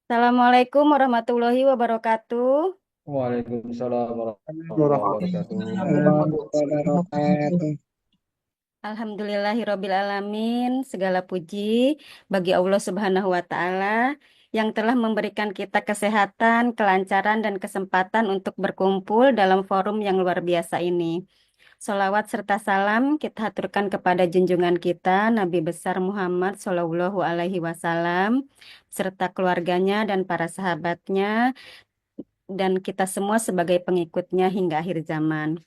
Assalamualaikum warahmatullahi wabarakatuh. Waalaikumsalam warahmatullahi wabarakatuh. Warahmatullahi wabarakatuh. Alhamdulillahirabbil alamin. Segala puji bagi Allah Subhanahu wa taala yang telah memberikan kita kesehatan, kelancaran dan kesempatan untuk berkumpul dalam forum yang luar biasa ini. Salawat serta salam kita haturkan kepada junjungan kita Nabi besar Muhammad Shallallahu alaihi wasallam serta keluarganya dan para sahabatnya dan kita semua sebagai pengikutnya hingga akhir zaman.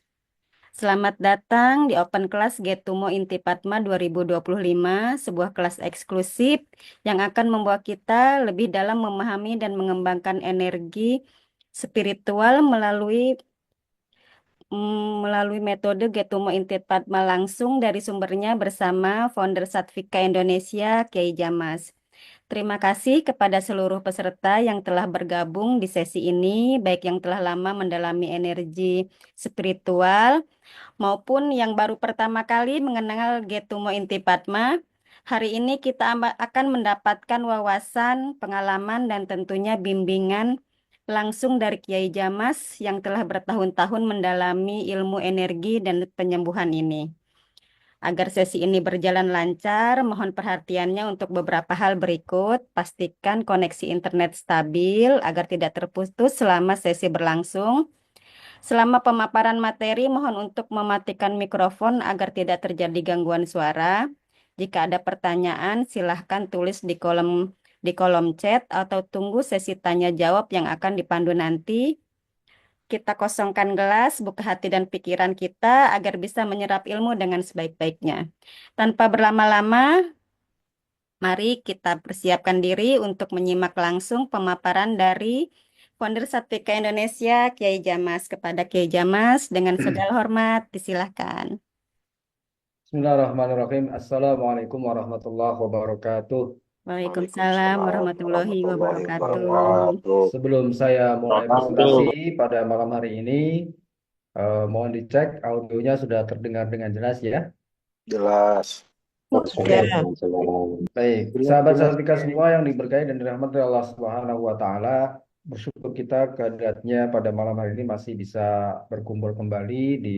Selamat datang di Open Class Getumo Inti Padma 2025, sebuah kelas eksklusif yang akan membawa kita lebih dalam memahami dan mengembangkan energi spiritual melalui metode Getumo Inti Padma langsung dari sumbernya bersama founder Satvika Indonesia, Kiai Jamas. Terima kasih kepada seluruh peserta yang telah bergabung di sesi ini, baik yang telah lama mendalami energi spiritual maupun yang baru pertama kali mengenal Getumo Inti Padma. Hari ini kita akan mendapatkan wawasan, pengalaman, dan tentunya bimbingan langsung dari Kiai Jamas yang telah bertahun-tahun mendalami ilmu energi dan penyembuhan ini. Agar sesi ini berjalan lancar, mohon perhatiannya untuk beberapa hal berikut. Pastikan koneksi internet stabil agar tidak terputus selama sesi berlangsung. Selama pemaparan materi, mohon untuk mematikan mikrofon agar tidak terjadi gangguan suara. Jika ada pertanyaan, silahkan tulis di kolom chat atau tunggu sesi tanya jawab yang akan dipandu nanti. Kita kosongkan gelas, buka hati dan pikiran kita agar bisa menyerap ilmu dengan sebaik-baiknya. Tanpa berlama-lama, mari kita persiapkan diri untuk menyimak langsung pemaparan dari founder Satvika Indonesia, Kiai Jamas. Kepada Kiai Jamas, dengan segala hormat, disilahkan. Bismillahirrahmanirrahim. Assalamualaikum warahmatullahi wabarakatuh. Waalaikumsalam Waalaikumsalam warahmatullahi warahmatullahi wabarakatuh. wabarakatuh. Sebelum saya mulai presentasi Wabarakatuh. pada malam hari ini, mohon dicek audionya sudah terdengar dengan jelas ya. Jelas. Oke, Sudah. baik. Jelas, Sahabat jelas. sahabat semua yang diberkahi dan dirahmati Allah Subhanahu wa taala, bersyukur kita kehadiratnya pada malam hari ini masih bisa berkumpul kembali di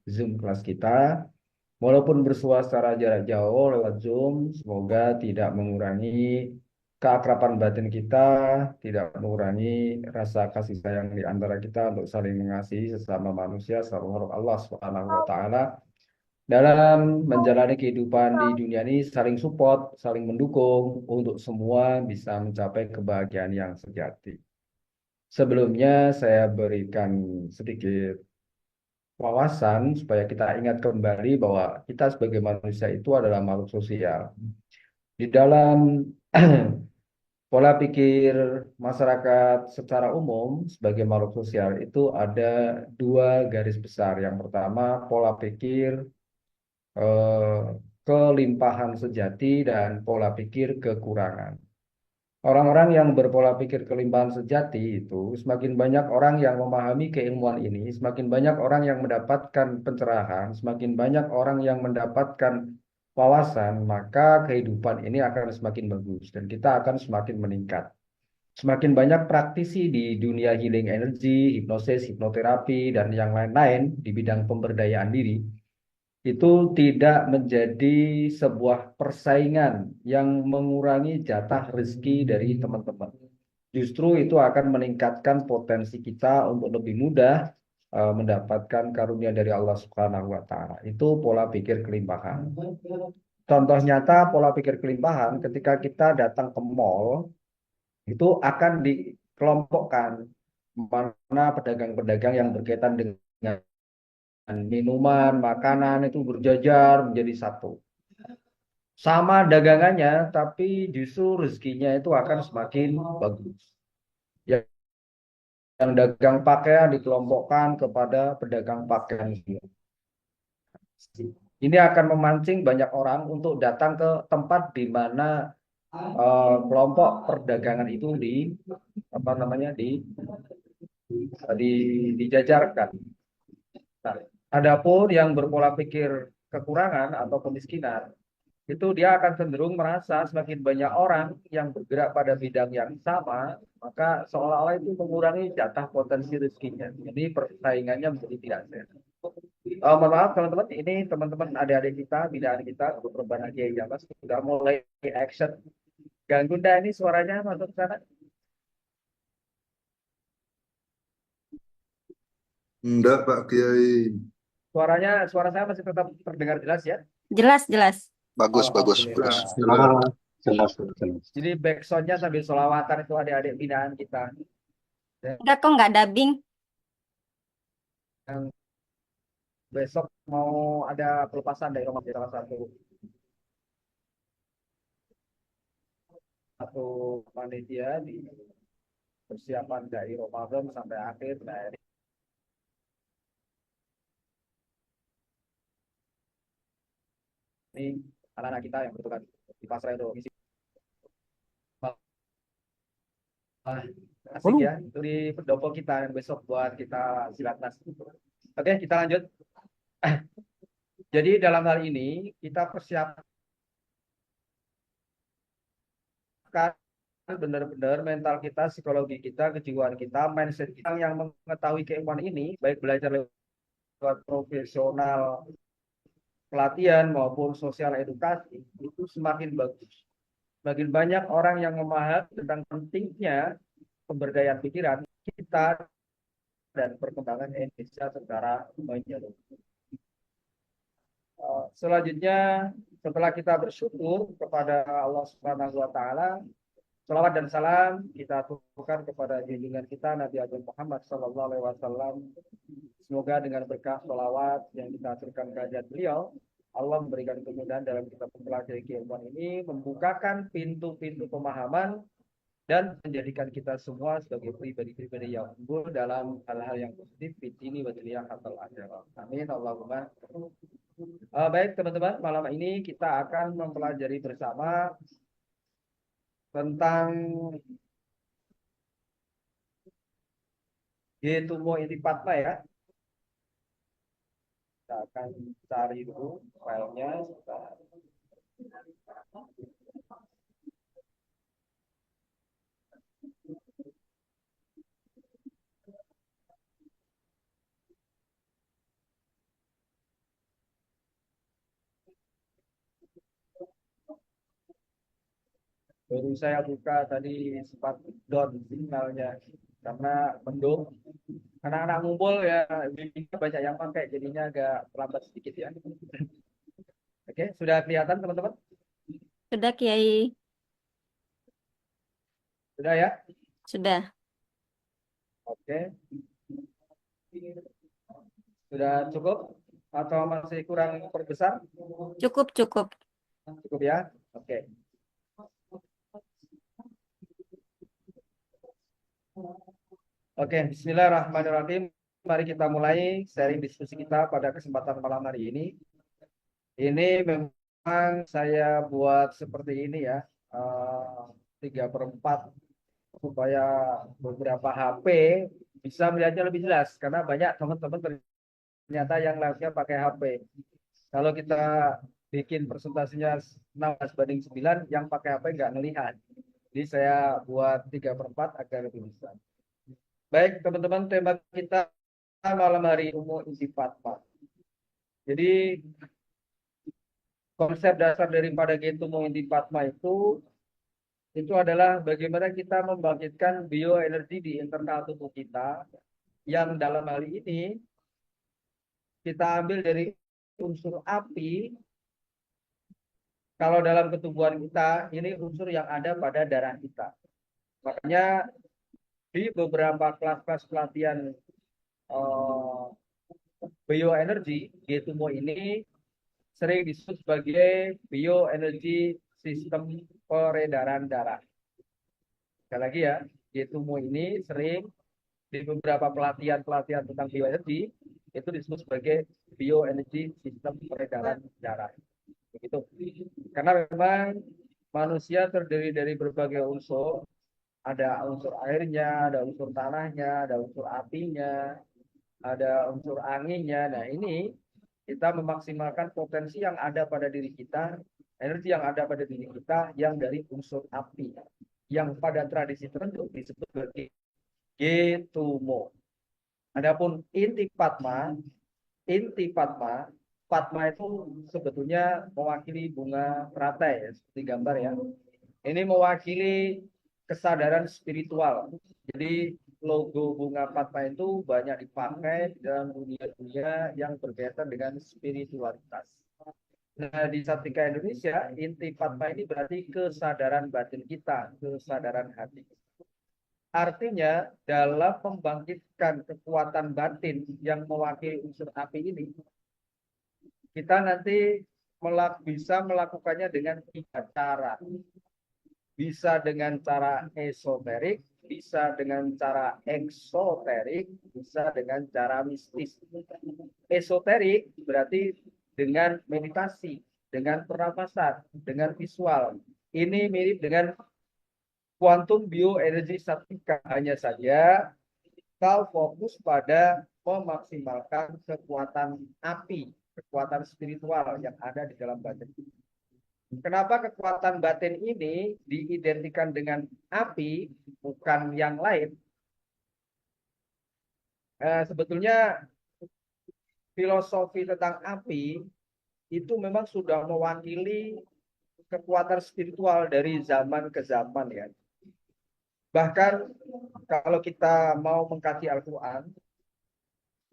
Zoom kelas kita. Walaupun bersua secara jarak jauh lewat Zoom, semoga tidak mengurangi keakraban batin kita, tidak mengurangi rasa kasih sayang di antara kita untuk saling mengasihi sesama manusia, sesama Allah Subhanahu wa taala. Dalam menjalani kehidupan di dunia ini saling support, saling mendukung untuk semua bisa mencapai kebahagiaan yang sejati. Sebelumnya saya berikan sedikit wawasan supaya kita ingat kembali bahwa kita sebagai manusia itu adalah makhluk sosial. Di dalam pola pikir masyarakat secara umum sebagai makhluk sosial itu ada dua garis besar. Yang pertama pola pikir eh, kelimpahan sejati dan pola pikir kekurangan. Orang-orang yang berpola pikir kelimpahan sejati itu semakin banyak orang yang memahami keilmuan ini, semakin banyak orang yang mendapatkan pencerahan, semakin banyak orang yang mendapatkan wawasan, maka kehidupan ini akan semakin bagus dan kita akan semakin meningkat. Semakin banyak praktisi di dunia healing energy, hipnosis, hipnoterapi, dan yang lain-lain di bidang pemberdayaan diri itu tidak menjadi sebuah persaingan yang mengurangi jatah rezeki dari teman-teman. Justru itu akan meningkatkan potensi kita untuk lebih mudah mendapatkan karunia dari Allah Subhanahu wa taala. Itu pola pikir kelimpahan. Contoh nyata pola pikir kelimpahan ketika kita datang ke mall itu akan dikelompokkan mana pedagang-pedagang yang berkaitan dengan minuman, makanan itu berjajar menjadi satu. Sama dagangannya, tapi justru rezekinya itu akan semakin bagus. Yang dagang pakaian dikelompokkan kepada pedagang pakaian. Ini akan memancing banyak orang untuk datang ke tempat di mana kelompok perdagangan itu di apa namanya di dijajarkan. Nah, adapun yang berpola pikir kekurangan atau kemiskinan itu dia akan cenderung merasa semakin banyak orang yang bergerak pada bidang yang sama, maka seolah-olah itu mengurangi jatah potensi rezekinya. Jadi persaingannya menjadi tidak sehat. Mohon maaf teman-teman, ini teman-teman adik-adik kita, binaan kita, untuk perubahan Kiai Jamas sudah mulai action. Ganggu dah ini suaranya masuk ke sana. Enggak, Pak Kiai. Suara saya masih tetap terdengar jelas ya? Jelas, jelas. Bagus, bagus, bagus. Alhamdulillah. Jelas. Jadi backsoundnya sambil sholawatan itu adik-adik binaan kita. Enggak kok, nggak dubbing. Yang besok mau ada pelepasan dari rumah salah satu panitia di persiapan dari Ramadan sampai akhir. Nah, ini anak-anak kita yang bertugas di pasar itu misi. Asik ya, itu di pendopo kita yang besok buat kita silatnas. Oke, kita lanjut. Jadi dalam hal ini kita persiapkan benar-benar mental kita, psikologi kita, kejiwaan kita, mindset kita yang mengetahui keilmuan ini, baik belajar lewat profesional pelatihan maupun sosial edukasi, itu semakin bagus. Semakin banyak orang yang memahami tentang pentingnya pemberdayaan pikiran kita dan perkembangan Indonesia secara menyeluruh. Selanjutnya, setelah kita bersyukur kepada Allah Subhanahu wa Ta'ala, salawat dan salam kita aturkan kepada junjungan kita Nabi Agung Muhammad Sallallahu Alaihi Wasallam. Semoga dengan berkah salawat yang kita aturkan kehadirat beliau, Allah memberikan kemudahan dalam kita mempelajari keilmuan ini, membukakan pintu-pintu pemahaman dan menjadikan kita semua sebagai pribadi-pribadi yang unggul dalam hal-hal yang positif di sini wa dunia hatal akhirat. Amin Allahumma. Baik teman-teman, malam ini kita akan mempelajari bersama tentang Getumo Intipatma ya. Kita akan cari dulu filenya. Baru saya buka tadi sempat down signalnya karena mendung. Anak-anak ngumpul ya, banyak yang pakai jadinya agak terlambat sedikit ya. Oke, sudah kelihatan teman-teman? Sudah, Kiai. Sudah ya? Sudah. Oke. Sudah cukup atau masih kurang perbesar? Cukup, cukup. Cukup ya? Oke. Oke, bismillahirrahmanirrahim. Mari kita mulai sharing diskusi kita pada kesempatan malam hari ini. Ini memang saya buat seperti ini ya, 3/4 supaya beberapa HP bisa melihatnya lebih jelas karena banyak teman-teman ternyata yang live-nya pakai HP. Kalau kita bikin presentasinya 16:9, yang pakai HP nggak ngelihat. Jadi saya buat 3/4 agar lebih besar. Baik teman-teman, tema kita malam hari umum Intipatma. Jadi konsep dasar daripada Getumo Intipatma itu adalah bagaimana kita membangkitkan bioenergi di internal tubuh kita yang dalam hal ini kita ambil dari unsur api. Kalau dalam ketubuhan kita ini unsur yang ada pada darah kita. Makanya di beberapa kelas-kelas pelatihan bioenergi, Getumo ini sering disebut sebagai bioenergi sistem peredaran darah. Sekali lagi ya, Getumo ini sering di beberapa pelatihan-pelatihan tentang bioenergi itu disebut sebagai bioenergi sistem peredaran darah. Begitu. Karena memang manusia terdiri dari berbagai unsur, ada unsur airnya, ada unsur tanahnya, ada unsur apinya, ada unsur anginnya. Nah, ini kita memaksimalkan potensi yang ada pada diri kita energi yang ada pada diri kita yang dari unsur api, yang pada tradisi tertentu disebut sebagai Getumo. Adapun inti Padma, Padma itu sebetulnya mewakili bunga teratai, ya, seperti gambar ya. Ini mewakili kesadaran spiritual. Jadi logo bunga Padma itu banyak dipakai dalam dunia-dunia yang berkaitan dengan spiritualitas. Nah, di Satika Indonesia, inti Padma ini berarti kesadaran batin kita, kesadaran hati. Artinya, dalam membangkitkan kekuatan batin yang mewakili unsur api ini, kita nanti bisa melakukannya dengan 3 cara. Bisa dengan cara esoterik, bisa dengan cara eksoterik, bisa dengan cara mistis. Esoterik berarti dengan meditasi, dengan pernapasan, dengan visual. Ini mirip dengan quantum bioenergy satika. Hanya saja kau fokus pada memaksimalkan kekuatan api, kekuatan spiritual yang ada di dalam batin. Kenapa kekuatan batin ini diidentikan dengan api, bukan yang lain? Sebetulnya filosofi tentang api itu memang sudah mewakili kekuatan spiritual dari zaman ke zaman ya. Bahkan kalau kita mau mengkaji Al-Quran,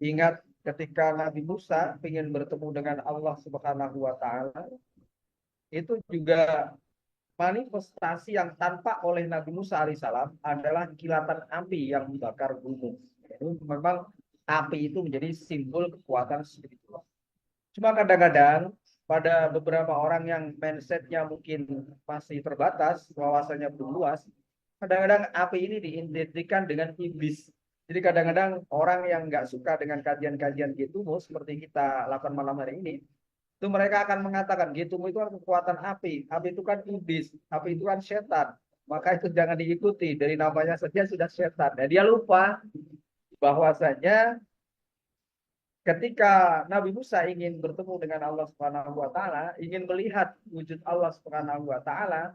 ingat ketika Nabi Musa ingin bertemu dengan Allah Subhanahu wa Ta'ala, itu juga manifestasi yang tampak oleh Nabi Musa alaihissalam adalah kilatan api yang membakar gunung. Itu memang api itu menjadi simbol kekuatan spiritual. Cuma kadang-kadang pada beberapa orang yang mindsetnya mungkin masih terbatas, wawasannya belum luas, kadang-kadang api ini diidentikan dengan iblis. Jadi kadang-kadang orang yang nggak suka dengan kajian-kajian gitu, seperti kita lakukan malam hari ini, itu mereka akan mengatakan gitu itu kan kekuatan api itu kan iblis, api itu kan setan, maka itu jangan diikuti, dari namanya saja sudah setan. Nah, dia lupa bahwasanya ketika Nabi Musa ingin bertemu dengan Allah Subhanahu wa Ta'ala, ingin melihat wujud Allah Subhanahu wa Ta'ala,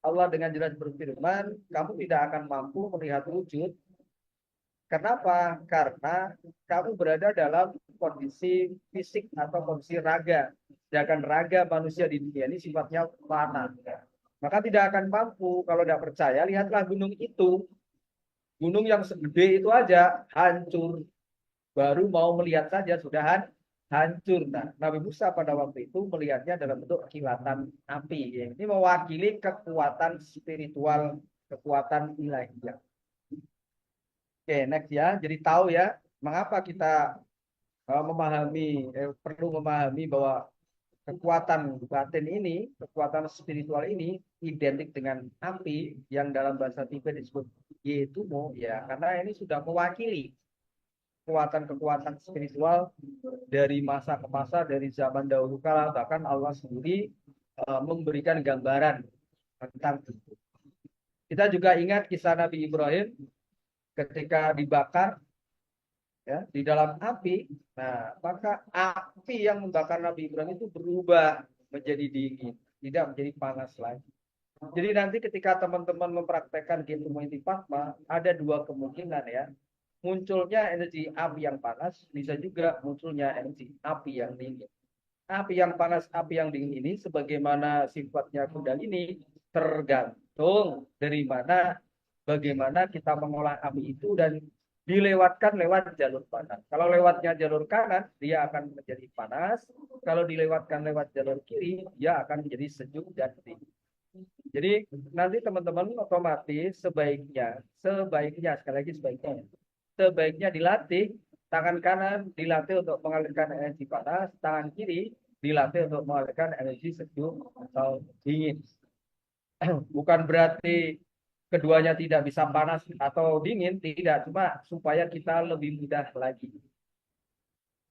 Allah dengan jelas berfirman, kamu tidak akan mampu melihat wujud. Kenapa? Karena kamu berada dalam kondisi fisik atau kondisi raga. Sedangkan raga manusia di dunia ini sifatnya fana. Maka tidak akan mampu. Kalau tidak percaya, lihatlah gunung itu. Gunung yang segede itu aja hancur. Baru mau melihat saja sudah hancur. Nah, Nabi Musa pada waktu itu melihatnya dalam bentuk kilatan api. Ini mewakili kekuatan spiritual, kekuatan ilahiyah. Oke, next ya. Jadi tahu ya, mengapa kita perlu memahami bahwa kekuatan batin ini, kekuatan spiritual ini identik dengan api yang dalam bahasa Tibet disebut Yetumo ya, karena ini sudah mewakili kekuatan-kekuatan spiritual dari masa ke masa, dari zaman dahulu kala, bahkan Allah sendiri memberikan gambaran tentang itu. Kita juga ingat kisah Nabi Ibrahim ketika dibakar ya di dalam api. Nah, maka api yang membakar Nabi Ibrahim itu berubah menjadi dingin, tidak menjadi panas lagi. Jadi nanti ketika teman-teman mempraktekkan Getumo Inti Padma, ada 2 kemungkinan ya. Munculnya energi api yang panas, bisa juga munculnya energi api yang dingin. Api yang panas, api yang dingin ini sebagaimana sifatnya Kundalini tergantung dari bagaimana kita mengolah api itu dan dilewatkan lewat jalur panas. Kalau lewatnya jalur kanan, dia akan menjadi panas. Kalau dilewatkan lewat jalur kiri, dia akan menjadi sejuk dan dingin. Jadi nanti teman-teman otomatis sebaiknya sekali lagi sebaiknya dilatih tangan kanan dilatih untuk mengalirkan energi panas, tangan kiri dilatih untuk mengalirkan energi sejuk atau dingin. Bukan berarti keduanya tidak bisa panas atau dingin, tidak, cuma supaya kita lebih mudah lagi.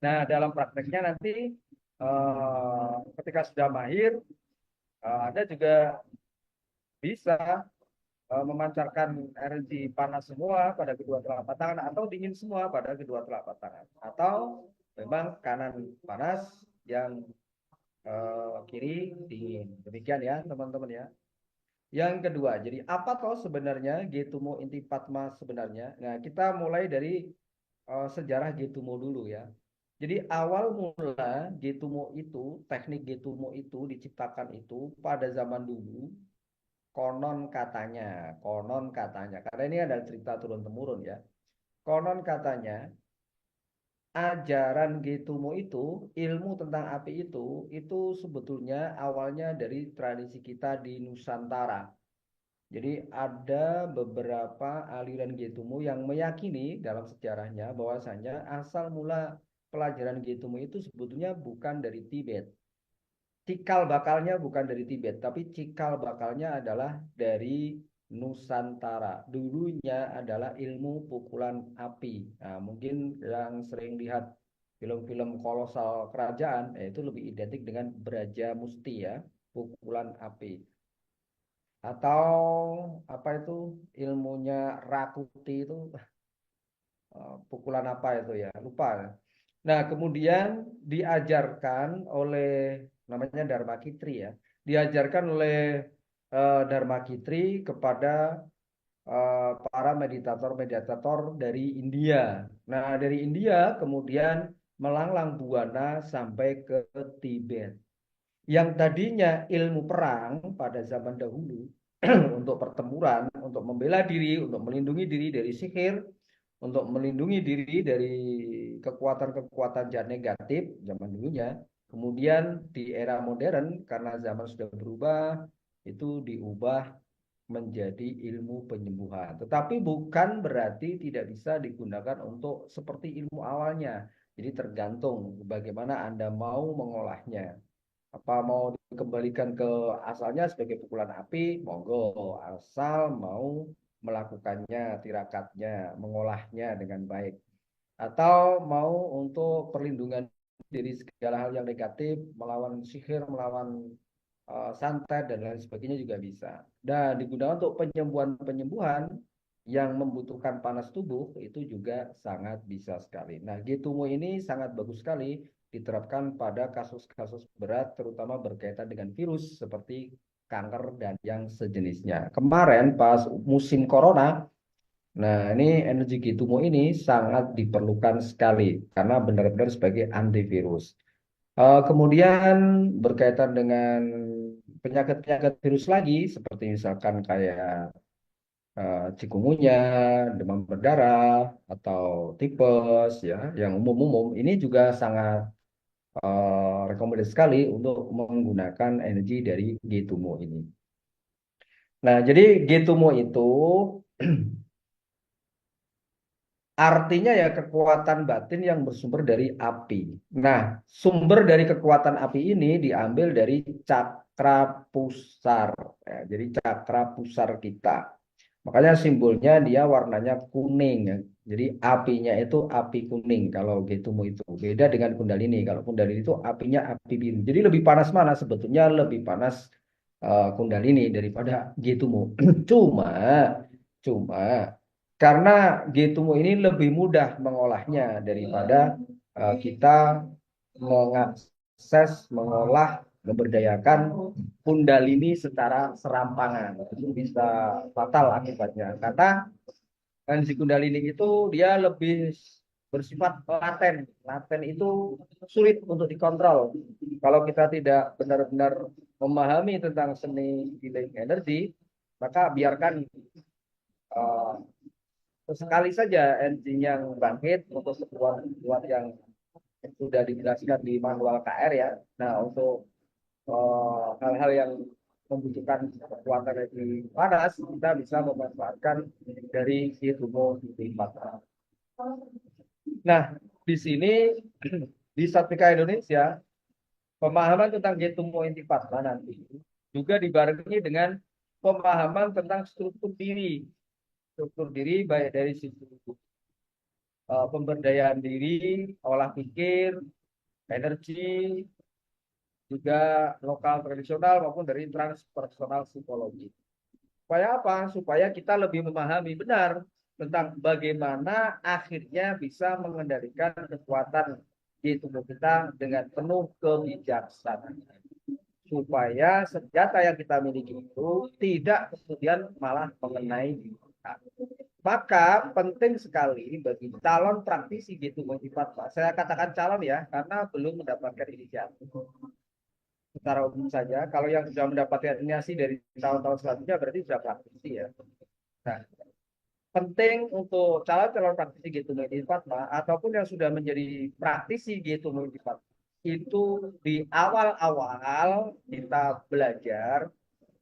Nah, dalam prakteknya nanti ketika sudah mahir, Anda juga bisa memancarkan energi panas semua pada kedua telapak tangan atau dingin semua pada kedua telapak tangan. Atau memang kanan panas yang kiri dingin. Demikian ya teman-teman ya. Yang kedua, jadi apa toh sebenarnya Getumo Intipatma sebenarnya? Nah, kita mulai dari sejarah Getumo dulu ya. Jadi awal mula Getumo itu, teknik Getumo itu diciptakan itu pada zaman dulu, konon katanya, karena ini adalah cerita turun-temurun ya. Konon katanya, ajaran Getumo itu, ilmu tentang api itu sebetulnya awalnya dari tradisi kita di Nusantara. Jadi ada beberapa aliran Getumo yang meyakini dalam sejarahnya bahwasanya asal mula pelajaran Getumo itu sebetulnya bukan dari Tibet. Cikal bakalnya bukan dari Tibet, tapi cikal bakalnya adalah dari Nusantara. Dulunya adalah ilmu pukulan api. Nah, mungkin yang sering lihat film-film kolosal kerajaan, itu lebih identik dengan Braja Musti ya, pukulan api. Atau apa itu ilmunya Rakuti itu pukulan apa itu ya, lupa. Nah, kemudian diajarkan oleh namanya Dharma Kitri ya. Diajarkan oleh Dharma Kitri kepada para meditator-meditator dari India. Nah, dari India kemudian melanglang buana sampai ke Tibet. Yang tadinya ilmu perang pada zaman dahulu untuk pertempuran, untuk membela diri, untuk melindungi diri dari sihir, untuk melindungi diri dari kekuatan-kekuatan jahat negatif zaman dulunya. Kemudian di era modern karena zaman sudah berubah, itu diubah menjadi ilmu penyembuhan. Tetapi bukan berarti tidak bisa digunakan untuk seperti ilmu awalnya. Jadi tergantung bagaimana Anda mau mengolahnya. Apa mau dikembalikan ke asalnya sebagai pukulan api, monggo. Asal mau melakukannya, tirakatnya, mengolahnya dengan baik. Atau mau untuk perlindungan dari segala hal yang negatif, melawan sihir, melawan santet, dan lain sebagainya juga bisa. Dan digunakan untuk penyembuhan-penyembuhan yang membutuhkan panas tubuh, itu juga sangat bisa sekali. Nah, Getumo ini sangat bagus sekali diterapkan pada kasus-kasus berat, terutama berkaitan dengan virus seperti kanker dan yang sejenisnya. Kemarin pas musim corona, nah ini energi Getumo ini sangat diperlukan sekali karena benar-benar sebagai antivirus. Kemudian berkaitan dengan penyakit-penyakit virus lagi, seperti misalkan kayak cikungunya, demam berdarah, atau tipes, ya, yang umum-umum, ini juga sangat rekomendasi sekali untuk menggunakan energi dari Getumo ini. Nah, jadi Getumo itu artinya ya kekuatan batin yang bersumber dari api. Nah, sumber dari kekuatan api ini diambil dari cakra pusar. Ya, jadi cakra pusar kita. Makanya simbolnya dia warnanya kuning ya. Jadi apinya itu api kuning kalau Getumo itu. Beda dengan Kundalini. Kalau Kundalini itu apinya api biru. Jadi lebih panas mana? Sebetulnya lebih panas Kundalini daripada Getumo. Cuma, cuma karena Getumo ini lebih mudah mengolahnya daripada kita mengakses, mengolah, memberdayakan Kundalini secara serampangan. Itu bisa fatal akibatnya. Karena energi Kundalini itu dia lebih bersifat laten. Laten itu sulit untuk dikontrol. Kalau kita tidak benar-benar memahami tentang seni healing energi, maka biarkan uh, sekali saja engine yang bangkit untuk sebuah yang sudah dijelaskan di manual KR ya. Nah, untuk hal-hal yang membutuhkan kekuatan energi panas, kita bisa memanfaatkan dari Getumo Intipatma. Nah, di sini di Satvika Indonesia, pemahaman tentang Getumo Intipatma nanti juga dibarengi dengan pemahaman tentang struktur diri. Struktur diri baik dari sisi pemberdayaan diri, olah pikir, energi, juga lokal tradisional maupun dari transpersonal psikologi. Supaya apa? Supaya kita lebih memahami benar tentang bagaimana akhirnya bisa mengendalikan kekuatan di tubuh kita dengan penuh kebijaksanaan. supaya senjata yang kita miliki itu tidak kemudian malah mengenai kita. Maka penting sekali bagi calon praktisi G2.4, Pak. Saya katakan calon ya, karena belum mendapatkan inisiatif. Secara umum saja, kalau yang sudah mendapatkan inisiasi dari tahun-tahun selanjutnya berarti sudah praktisi ya. Nah, penting untuk calon-calon praktisi G2.4 ataupun yang sudah menjadi praktisi G2.4 itu di awal-awal kita belajar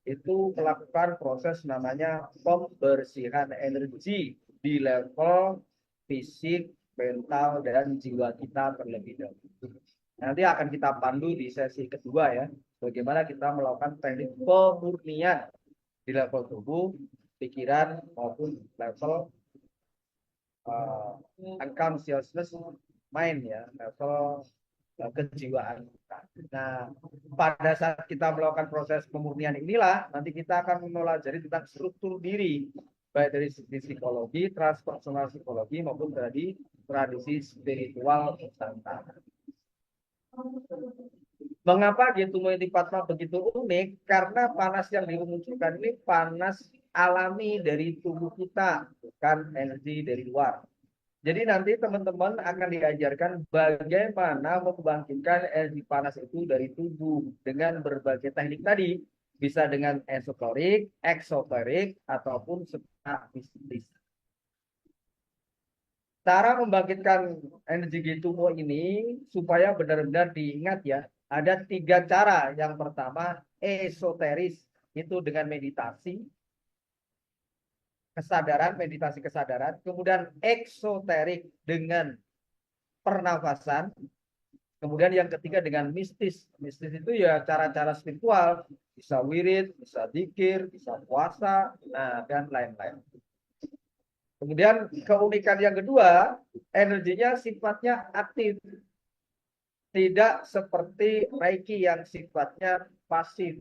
itu melakukan proses namanya pembersihan energi di level fisik, mental, dan jiwa kita terlebih dahulu. Nanti akan kita pandu di sesi kedua ya, bagaimana kita melakukan teknik pemurnian di level tubuh, pikiran maupun level unconsciousness mind ya, level kejiwaan kita. Nah, pada saat kita melakukan proses pemurnian inilah nanti kita akan mempelajari tentang struktur diri, baik dari sisi psikologi, transpersonal psikologi maupun dari tradisi spiritual Nusantara. Mengapa G2.4 begitu unik? Karena panas yang dimunculkan ini panas alami dari tubuh kita, bukan energi dari luar. Jadi nanti teman-teman akan diajarkan bagaimana membangkitkan energi panas itu dari tubuh dengan berbagai teknik tadi. Bisa dengan esoterik, eksoterik, ataupun secara mistis. Cara membangkitkan energi G2 ini supaya benar-benar diingat ya, ada 3 cara. Yang pertama, esoteris, itu dengan meditasi, kesadaran, meditasi kesadaran. Kemudian eksoterik dengan pernafasan. Kemudian yang ketiga dengan mistis. Mistis itu ya cara-cara spiritual. Bisa wirid, bisa zikir, bisa puasa, nah, dan lain-lain. Kemudian keunikan yang kedua, energinya sifatnya aktif. Tidak seperti Reiki yang sifatnya pasif.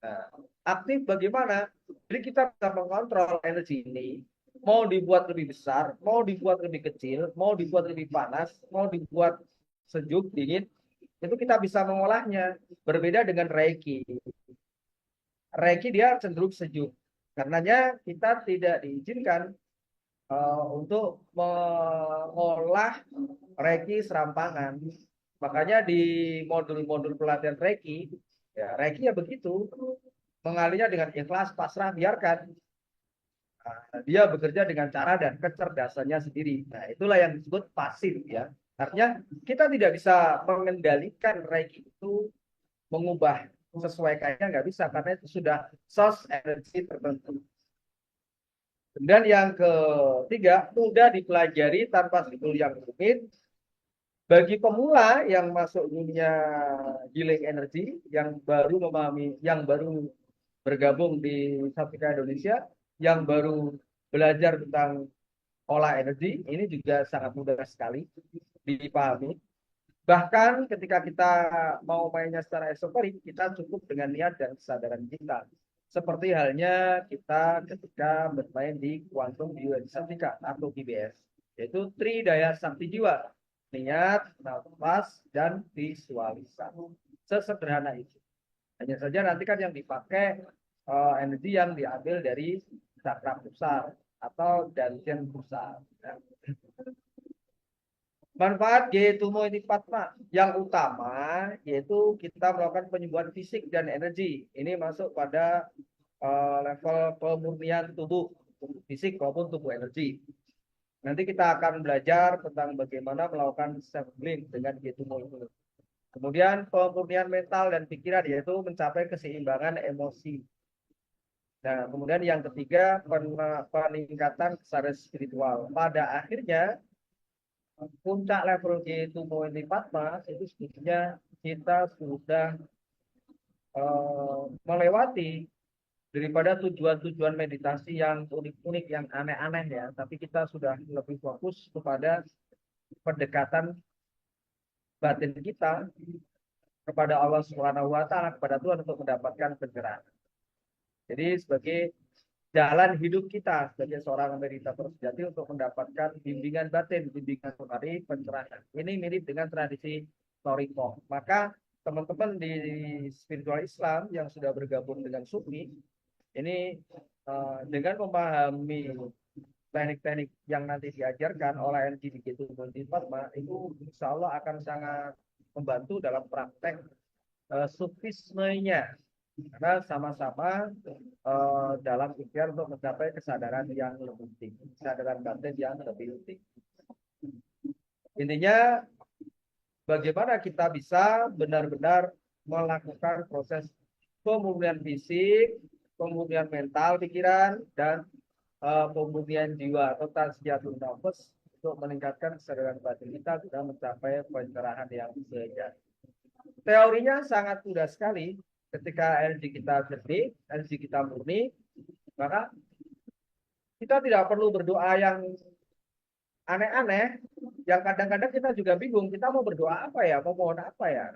Nah, aktif bagaimana? Jadi kita bisa mengontrol energi ini. Mau dibuat lebih besar, mau dibuat lebih kecil, mau dibuat lebih panas, mau dibuat sejuk, dingin. Itu kita bisa mengolahnya. Berbeda dengan Reiki. Reiki dia cenderung sejuk. Karenanya kita tidak diizinkan untuk mengolah Reiki serampangan. Makanya di modul-modul pelatihan Reiki, ya Reiki ya begitu, mengalirnya dengan ikhlas, pasrah, biarkan. Nah, dia bekerja dengan cara dan kecerdasannya sendiri. Nah, itulah yang disebut pasif ya. Artinya kita tidak bisa mengendalikan Reiki itu mengubah sesuai kayaknya nggak bisa karena itu sudah source energi tertentu. Dan yang ketiga, mudah dipelajari tanpa skill yang rumit. Bagi pemula yang masuk dunia healing energy, yang baru memahami, yang baru bergabung di Satvika Indonesia, yang baru belajar tentang olah energi, ini juga sangat mudah sekali dipahami. Bahkan ketika kita mau mainnya secara esoterik, kita cukup dengan niat dan kesadaran kita. Seperti halnya kita ketika bermain di Quantum Bioenergetika atau GBS, yaitu Tridaya Sakti Jiwa, niat, nafas, dan visualisasi. Sesederhana itu. Hanya saja nanti kan yang dipakai energi yang diambil dari cakra pusar atau dantian pusar. Manfaat G2.4 yang utama yaitu kita melakukan penyembuhan fisik dan energi. Ini masuk pada level pemurnian tubuh fisik maupun tubuh energi. Nanti kita akan belajar tentang bagaimana melakukan self healing dengan G2.4. Kemudian pemurnian mental dan pikiran yaitu mencapai keseimbangan emosi. Nah, kemudian yang ketiga peningkatan kesadaran spiritual. Pada akhirnya puncak level G2.4 itu sebetulnya kita sudah melewati daripada tujuan-tujuan meditasi yang unik-unik, yang aneh-aneh ya. Tapi kita sudah lebih fokus kepada pendekatan batin kita kepada Allah Subhanahu wa Ta'ala, kepada Tuhan untuk mendapatkan pencerahan. Jadi sebagai jalan hidup kita sebagai seorang meditator sejati untuk mendapatkan bimbingan batin, bimbingan rohani, pencerahan. Ini mirip dengan tradisi Toriko. Maka teman-teman di spiritual Islam yang sudah bergabung dengan Sufi ini dengan memahami teknik-teknik yang nanti diajarkan oleh NGD itu insya Allah akan sangat membantu dalam praktek sufismenya karena sama-sama dalam ikhtiar untuk mencapai kesadaran yang lebih tinggi, kesadaran batin yang lebih tinggi. Intinya bagaimana kita bisa benar-benar melakukan proses pemulihan fisik, pemulihan mental, pikiran, dan pemulihan jiwa atau tasfiyatul nafs untuk meningkatkan kesadaran batin kita sudah mencapai pencerahan yang sejati. Teorinya sangat mudah sekali. Ketika energi kita jernih, energi kita murni, maka kita tidak perlu berdoa yang aneh-aneh, yang kadang-kadang kita juga bingung, kita mau berdoa apa ya, mau mohon apa ya.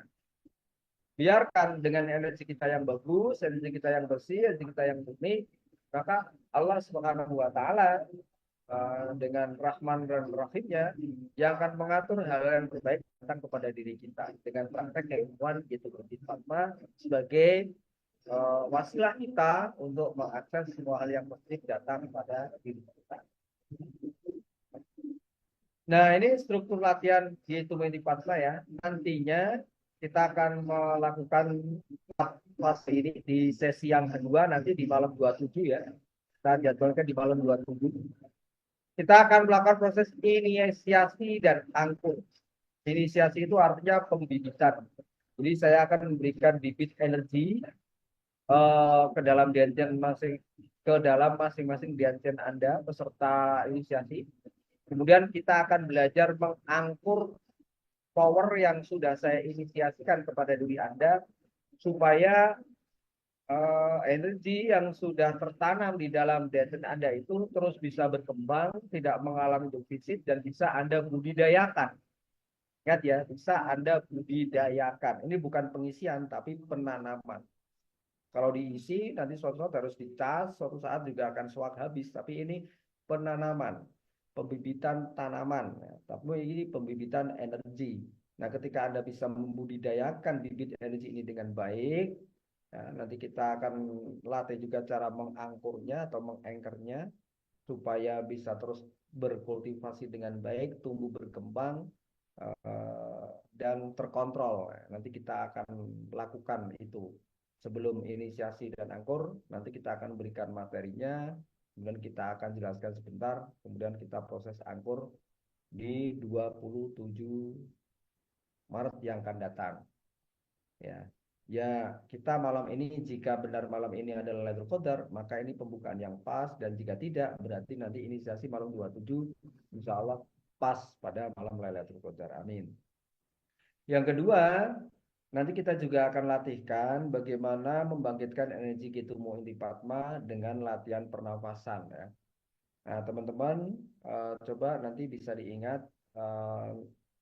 Biarkan dengan energi kita yang bagus, energi kita yang bersih, energi kita yang murni, maka Allah Subhanahu wa Ta'ala dengan Rahman dan Rahimnya yang akan mengatur hal yang terbaik tentang kepada diri kita dengan praktek keilmuan gitu Fatma sebagai wasilah kita untuk mengakses semua hal yang positif datang pada diri kita. Nah, ini struktur latihan yaitu Fatma ya. Nantinya kita akan melakukan fase ini di sesi yang kedua nanti di malam 27 ya. Kita jadwalkan di malam 27. Kita akan melakukan proses inisiasi dan angkur. Inisiasi itu artinya pembibitan. Jadi saya akan memberikan bibit energi ke dalam masing-masing dianjen Anda peserta inisiasi. Kemudian kita akan belajar mengangkur power yang sudah saya inisiasikan kepada diri Anda supaya energi yang sudah tertanam di dalam desen Anda itu terus bisa berkembang, tidak mengalami defisit dan bisa Anda budidayakan. Ingat ya, bisa Anda budidayakan. Ini bukan pengisian tapi penanaman. Kalau diisi nanti suatu saat harus dicas, suatu saat juga akan suat habis. Tapi ini penanaman, pembibitan tanaman. Tapi ini pembibitan energi. Nah, ketika Anda bisa membudidayakan bibit energi ini dengan baik, nah, nanti kita akan latih juga cara mengangkurnya atau mengangkernya supaya bisa terus berkultivasi dengan baik, tumbuh berkembang dan terkontrol. Nanti kita akan lakukan itu sebelum inisiasi dan angkur. Nanti kita akan berikan materinya, kemudian kita akan jelaskan sebentar, kemudian kita proses angkur di 27 Maret yang akan datang. Ya, kita malam ini jika benar malam ini adalah Lailatul Qadar, maka ini pembukaan yang pas, dan jika tidak berarti nanti inisiasi malam 27 insya Allah pas pada malam Lailatul Qadar. Amin. Yang kedua, nanti kita juga akan latihkan bagaimana membangkitkan energi Ketumu Inti Padma dengan latihan pernafasan ya. Nah, teman-teman coba nanti bisa diingat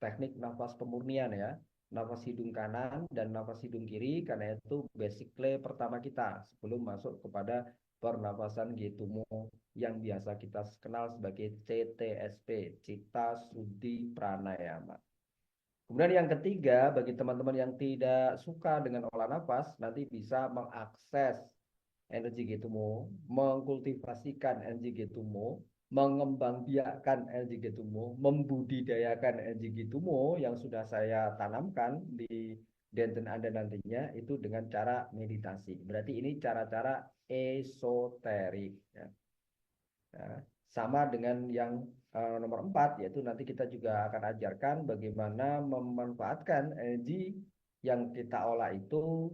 teknik nafas pemurnian ya. Nafas hidung kanan dan nafas hidung kiri, karena itu basically pertama kita sebelum masuk kepada pernafasan Ketumu yang biasa kita kenal sebagai CTSP, Cita Sudhi Pranayama. Kemudian yang ketiga, bagi teman-teman yang tidak suka dengan olah nafas, nanti bisa mengakses energi Ketumu, mengkultivasikan energi Ketumu, mengembangbiakkan energi Ketumu, membudidayakan energi Ketumu yang sudah saya tanamkan di denten Anda nantinya itu dengan cara meditasi. Berarti ini cara-cara esoterik. Ya. Nah, sama dengan yang nomor 4, yaitu nanti kita juga akan ajarkan bagaimana memanfaatkan energi yang kita olah itu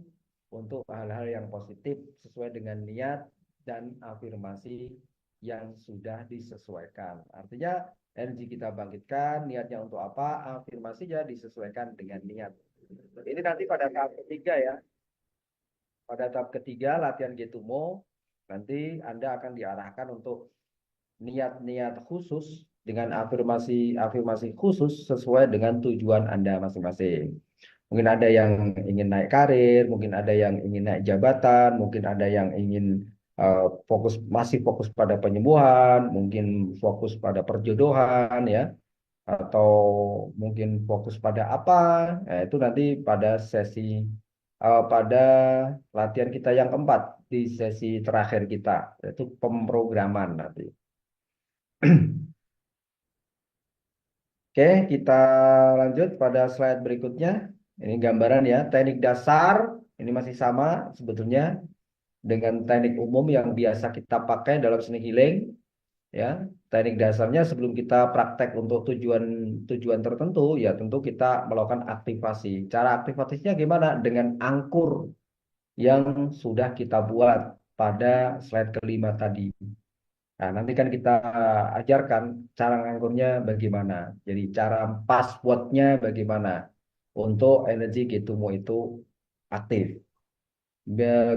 untuk hal-hal yang positif sesuai dengan niat dan afirmasi yang sudah disesuaikan. Artinya energi kita bangkitkan, niatnya untuk apa, afirmasinya disesuaikan dengan niat. Ini nanti pada tahap ketiga ya. Pada tahap ketiga latihan Ketumu, nanti Anda akan diarahkan untuk niat-niat khusus dengan afirmasi khusus sesuai dengan tujuan Anda masing-masing. Mungkin ada yang ingin naik karir, mungkin ada yang ingin naik jabatan, mungkin ada yang ingin masih fokus pada penyembuhan, mungkin fokus pada perjodohan ya. atau mungkin fokus pada apa, nah, itu nanti pada pada latihan kita yang keempat di sesi terakhir kita, yaitu pemrograman nanti. Oke, kita lanjut pada slide berikutnya. Ini gambaran ya, teknik dasar ini masih sama sebetulnya dengan teknik umum yang biasa kita pakai dalam seni healing. Ya, teknik dasarnya sebelum kita praktek untuk tujuan tertentu, ya tentu kita melakukan aktivasi. Cara aktivasinya gimana? Dengan angkur yang sudah kita buat pada slide kelima tadi. Nah, nanti kan kita ajarkan cara ngangkurnya bagaimana. Jadi cara passwordnya bagaimana untuk energi Getumo itu aktif.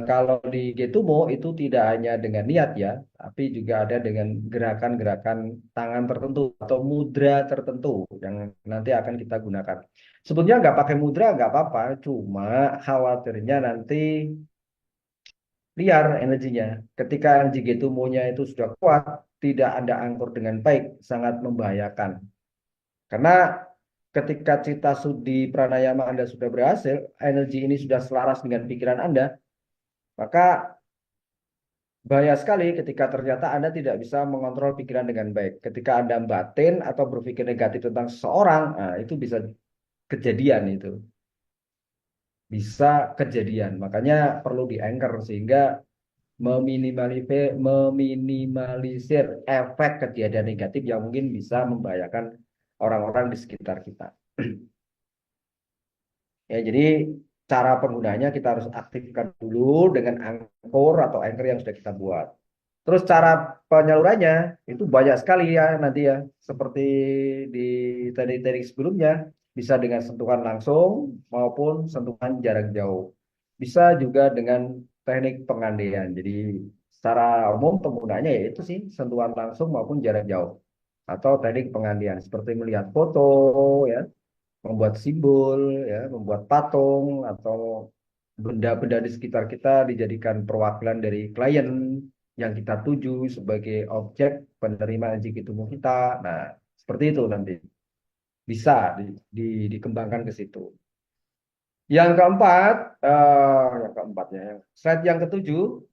Kalau di Getumo itu tidak hanya dengan niat ya, tapi juga ada dengan gerakan-gerakan tangan tertentu atau mudra tertentu yang nanti akan kita gunakan. Sebetulnya nggak pakai mudra nggak apa-apa, cuma khawatirnya nanti liar energinya. Ketika energi Getumonya itu sudah kuat, tidak ada angkur dengan baik, sangat membahayakan. Karena ketika cita sudi pranayama Anda sudah berhasil, energi ini sudah selaras dengan pikiran Anda, maka bahaya sekali ketika ternyata Anda tidak bisa mengontrol pikiran dengan baik. Ketika Anda batin atau berpikir negatif tentang seseorang, nah, itu bisa kejadian itu. Bisa kejadian. Makanya perlu di-anchor sehingga meminimalisir efek kejadian negatif yang mungkin bisa membahayakan orang-orang di sekitar kita. Ya, jadi cara penggunanya kita harus aktifkan dulu dengan angkor atau anchor yang sudah kita buat. Terus cara penyalurannya itu banyak sekali ya nanti ya. Seperti di teknik-teknik sebelumnya, bisa dengan sentuhan langsung maupun sentuhan jarak jauh. Bisa juga dengan teknik pengandaian. Jadi secara umum penggunanya ya itu sih sentuhan langsung maupun jarak jauh. Atau teknik pengandaian seperti melihat foto ya, membuat simbol, ya, membuat patung atau benda-benda di sekitar kita dijadikan perwakilan dari klien yang kita tuju sebagai objek penerima energi tubuh kita. Nah, seperti itu nanti bisa dikembangkan ke situ. Yang keempat, yang keempatnya, slide yang ketujuh,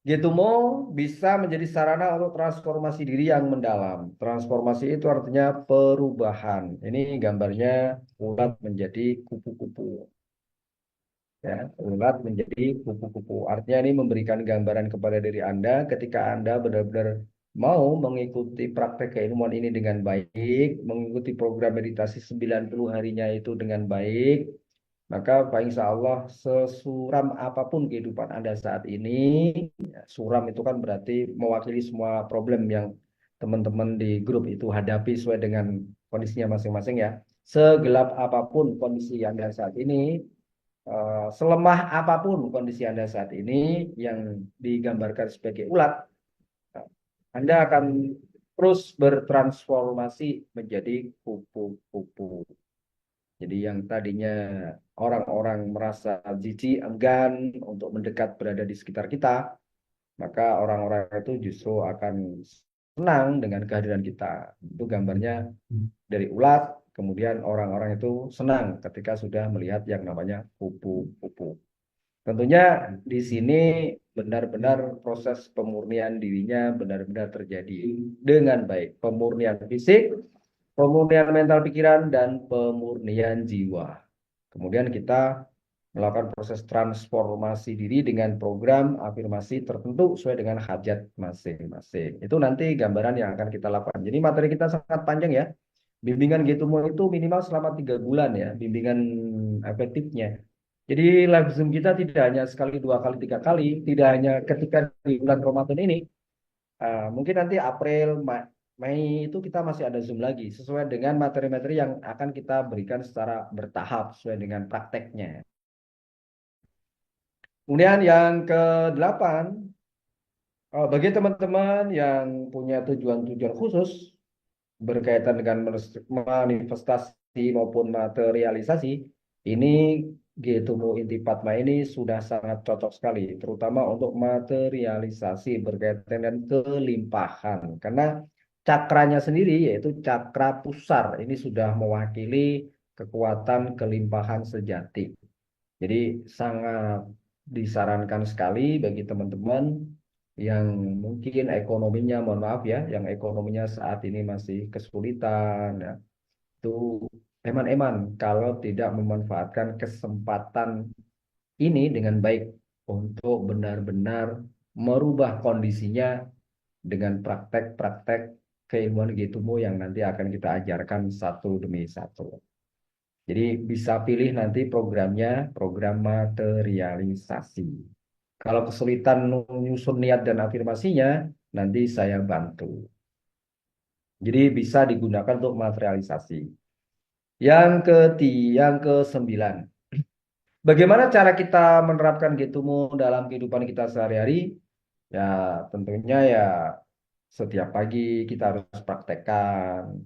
Getumo bisa menjadi sarana untuk transformasi diri yang mendalam. Transformasi itu artinya perubahan. Ini gambarnya ulat menjadi kupu-kupu. Ya, ulat menjadi kupu-kupu. Artinya ini memberikan gambaran kepada diri Anda ketika Anda benar-benar mau mengikuti praktek keilmuan ini dengan baik, mengikuti program meditasi 90 harinya itu dengan baik, maka Pak Insya Allah sesuram apapun kehidupan Anda saat ini, ya, suram itu kan berarti mewakili semua problem yang teman-teman di grup itu hadapi sesuai dengan kondisinya masing-masing ya. Segelap apapun kondisi Anda saat ini, selemah apapun kondisi Anda saat ini yang digambarkan sebagai ulat, Anda akan terus bertransformasi menjadi kupu-kupu. Jadi yang tadinya orang-orang merasa jijik, enggan untuk mendekat berada di sekitar kita, maka orang-orang itu justru akan senang dengan kehadiran kita. Itu gambarnya dari ulat, kemudian orang-orang itu senang ketika sudah melihat yang namanya kupu-kupu. Tentunya di sini benar-benar proses pemurnian dirinya benar-benar terjadi dengan baik. Pemurnian fisik, pemurnian mental pikiran, dan pemurnian jiwa. Kemudian kita melakukan proses transformasi diri dengan program afirmasi tertentu sesuai dengan hajat masing-masing. Itu nanti gambaran yang akan kita lakukan. Jadi materi kita sangat panjang ya. Bimbingan Getumo itu minimal selama 3 bulan ya, bimbingan efektifnya. Jadi live Zoom kita tidak hanya sekali, 2 kali, 3 kali, tidak hanya ketika di bulan Ramadan ini. Mungkin nanti April, Mei itu kita masih ada Zoom lagi, sesuai dengan materi-materi yang akan kita berikan secara bertahap, sesuai dengan prakteknya. Kemudian yang ke-8, bagi teman-teman yang punya tujuan-tujuan khusus berkaitan dengan manifestasi maupun materialisasi, ini Getumo Inti Padma ini sudah sangat cocok sekali, terutama untuk materialisasi berkaitan dengan kelimpahan. Karena cakranya sendiri yaitu cakra pusar. Ini sudah mewakili kekuatan kelimpahan sejati. Jadi sangat disarankan sekali bagi teman-teman yang mungkin ekonominya, mohon maaf ya, yang ekonominya saat ini masih kesulitan, ya, itu eman-eman kalau tidak memanfaatkan kesempatan ini dengan baik untuk benar-benar merubah kondisinya dengan praktek-praktek keilmuan Getumo yang nanti akan kita ajarkan satu demi satu. Jadi bisa pilih nanti programnya, program materialisasi. Kalau kesulitan menyusun niat dan afirmasinya, nanti saya bantu. Jadi bisa digunakan untuk materialisasi. Yang ke-9. Bagaimana cara kita menerapkan Getumo dalam kehidupan kita sehari-hari? Ya, tentunya ya setiap pagi kita harus praktekkan.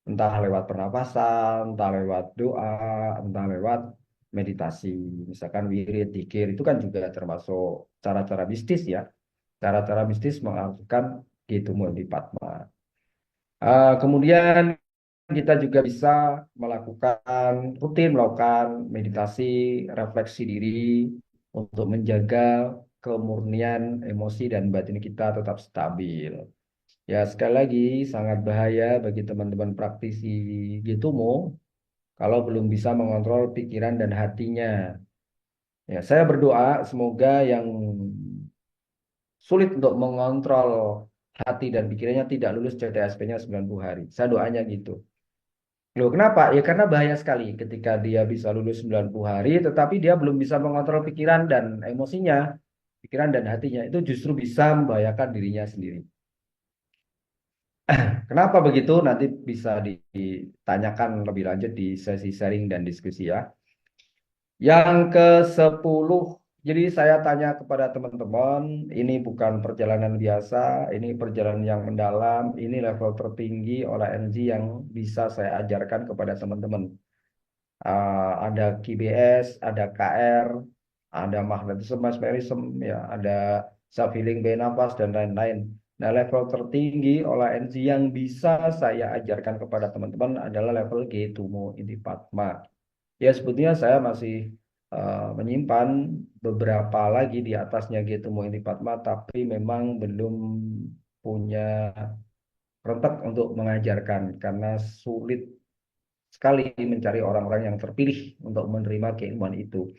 Entah lewat pernapasan, entah lewat doa, entah lewat meditasi. Misalkan wirid, dzikir, itu kan juga termasuk cara-cara mistis ya. Cara-cara mistis mengartikan Getumo di Padma. Kemudian kita juga bisa rutin melakukan meditasi, refleksi diri untuk menjaga kemurnian emosi dan batin kita tetap stabil. Ya, sekali lagi sangat bahaya bagi teman-teman praktisi Getumo kalau belum bisa mengontrol pikiran dan hatinya. Ya, saya berdoa semoga yang sulit untuk mengontrol hati dan pikirannya tidak lulus CTSP-nya 90 hari. Saya doanya gitu. Loh, kenapa? Ya karena bahaya sekali ketika dia bisa lulus 90 hari, tetapi dia belum bisa mengontrol pikiran dan emosinya, pikiran dan hatinya. Itu justru bisa membahayakan dirinya sendiri. Kenapa begitu? Nanti bisa ditanyakan lebih lanjut di sesi sharing dan diskusi ya. Yang ke-10, jadi saya tanya kepada teman-teman, ini bukan perjalanan biasa, ini perjalanan yang mendalam, ini level tertinggi oleh NG yang bisa saya ajarkan kepada teman-teman. Ada KBS, ada KR, ada magnetisme, mesmerism, ya, ada self healing by nafas dan lain-lain. Nah, level tertinggi olah energi yang bisa saya ajarkan kepada teman-teman adalah level Getumo Inti Padma. Ya, sebetulnya saya masih menyimpan beberapa lagi di atasnya Getumo Inti Padma, tapi memang belum punya rentek untuk mengajarkan karena sulit sekali mencari orang-orang yang terpilih untuk menerima keilmuan itu.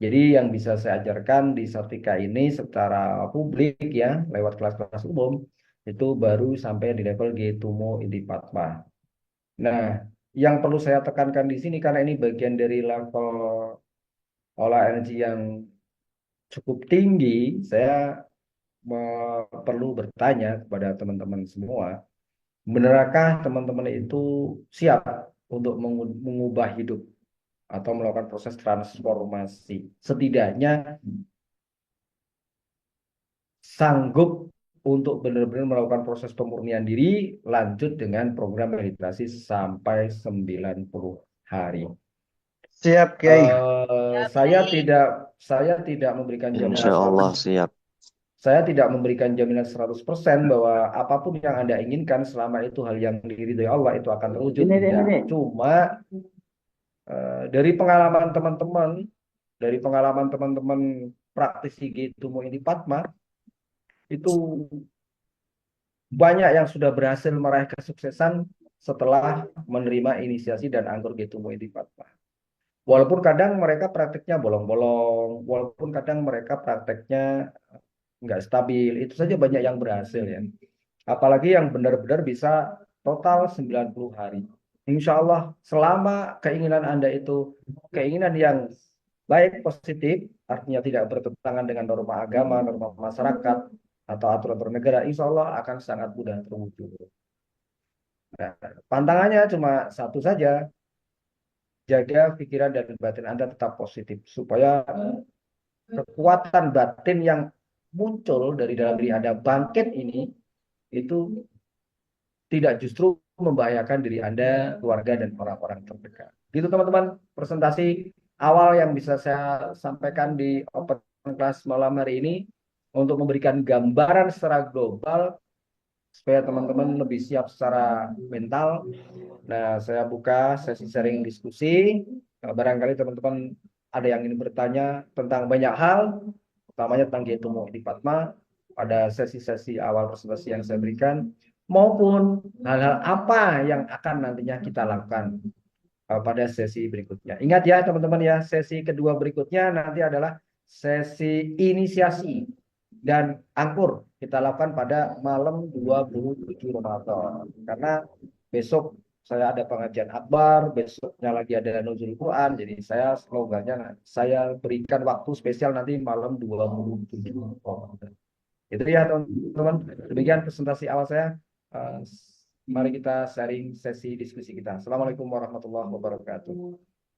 Jadi yang bisa saya ajarkan di Sartika ini secara publik ya, lewat kelas-kelas umum, itu baru sampai di level Getumo Inti Padma. Nah, yang perlu saya tekankan di sini karena ini bagian dari level olah energi yang cukup tinggi, saya perlu bertanya kepada teman-teman semua, benarkah teman-teman itu siap untuk mengubah hidup atau melakukan proses transformasi? Setidaknya sanggup untuk benar-benar melakukan proses pemurnian diri, lanjut dengan program meditasi sampai 90 hari. Siap, Kiai. Saya tidak memberikan jaminan Insya Allah 100%. siap. Saya tidak memberikan jaminan 100% bahwa apapun yang Anda inginkan selama itu hal yang diridhoi Allah itu akan terwujud. Tidak. Cuma dari pengalaman teman-teman praktisi Getumo Inti Padma itu banyak yang sudah berhasil meraih kesuksesan setelah menerima inisiasi dan anggur Getumo Inti Padma. Walaupun kadang mereka prakteknya bolong-bolong, walaupun kadang mereka prakteknya nggak stabil, itu saja banyak yang berhasil ya. Apalagi yang benar-benar bisa total 90 hari. Insya Allah selama keinginan Anda itu keinginan yang baik, positif, artinya tidak bertentangan dengan norma agama, norma masyarakat, atau aturan bernegara, insya Allah akan sangat mudah terwujud. Nah, pantangannya cuma satu saja, jaga pikiran dan batin Anda tetap positif, supaya kekuatan batin yang muncul dari dalam diri Anda bangkit ini, itu tidak justru membahayakan diri Anda, keluarga, dan orang-orang terdekat. Gitu teman-teman, presentasi awal yang bisa saya sampaikan di open class malam hari ini untuk memberikan gambaran secara global supaya teman-teman lebih siap secara mental. Nah, saya buka sesi sharing diskusi. Barangkali teman-teman ada yang ingin bertanya tentang banyak hal, utamanya tentang Getumo di Padma pada sesi-sesi awal presentasi yang saya berikan, maupun hal-hal apa yang akan nantinya kita lakukan pada sesi berikutnya. Ingat ya teman-teman ya, sesi kedua berikutnya nanti adalah sesi inisiasi dan angkur kita lakukan pada malam 27 Ramadan. Karena besok saya ada pengajian akbar, besoknya lagi ada nuzul Quran, jadi saya slogannya saya berikan waktu spesial nanti malam 27 Ramadan. Itu ya teman-teman, demikian presentasi awal saya. Eh, Mari kita sharing sesi diskusi kita. Assalamualaikum warahmatullahi wabarakatuh.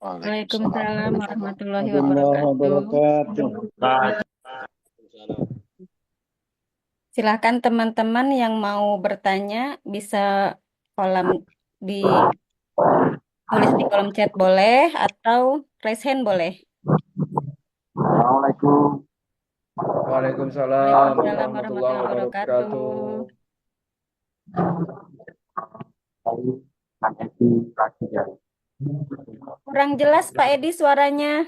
Waalaikumsalam warahmatullahi Warahmatullahi wabarakatuh. wabarakatuh. Silakan teman-teman yang mau bertanya bisa tulis di kolom chat boleh atau raise hand boleh. Assalamualaikum. Waalaikumsalam Waalaikumsalam warahmatullahi warahmatullahi wabarakatuh. wabarakatuh. Kurang jelas Pak Edi suaranya.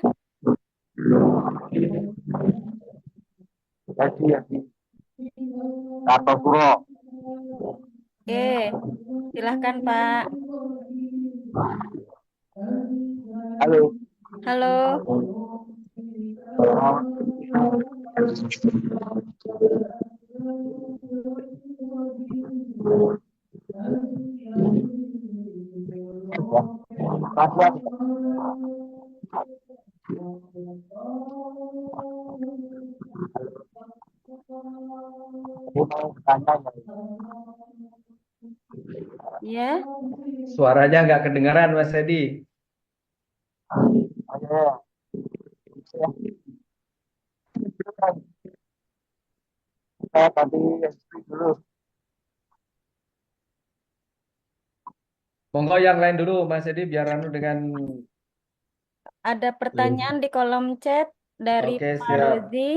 Oke, silahkan Pak. Halo. Halo. Ya, Suaranya nggak kedengaran Mas Edi. Saya tadi dulu. Monggo yang lain dulu Mas Edi biar anu dengan ada pertanyaan di kolom chat dari Oke, Pak siap. Rozi.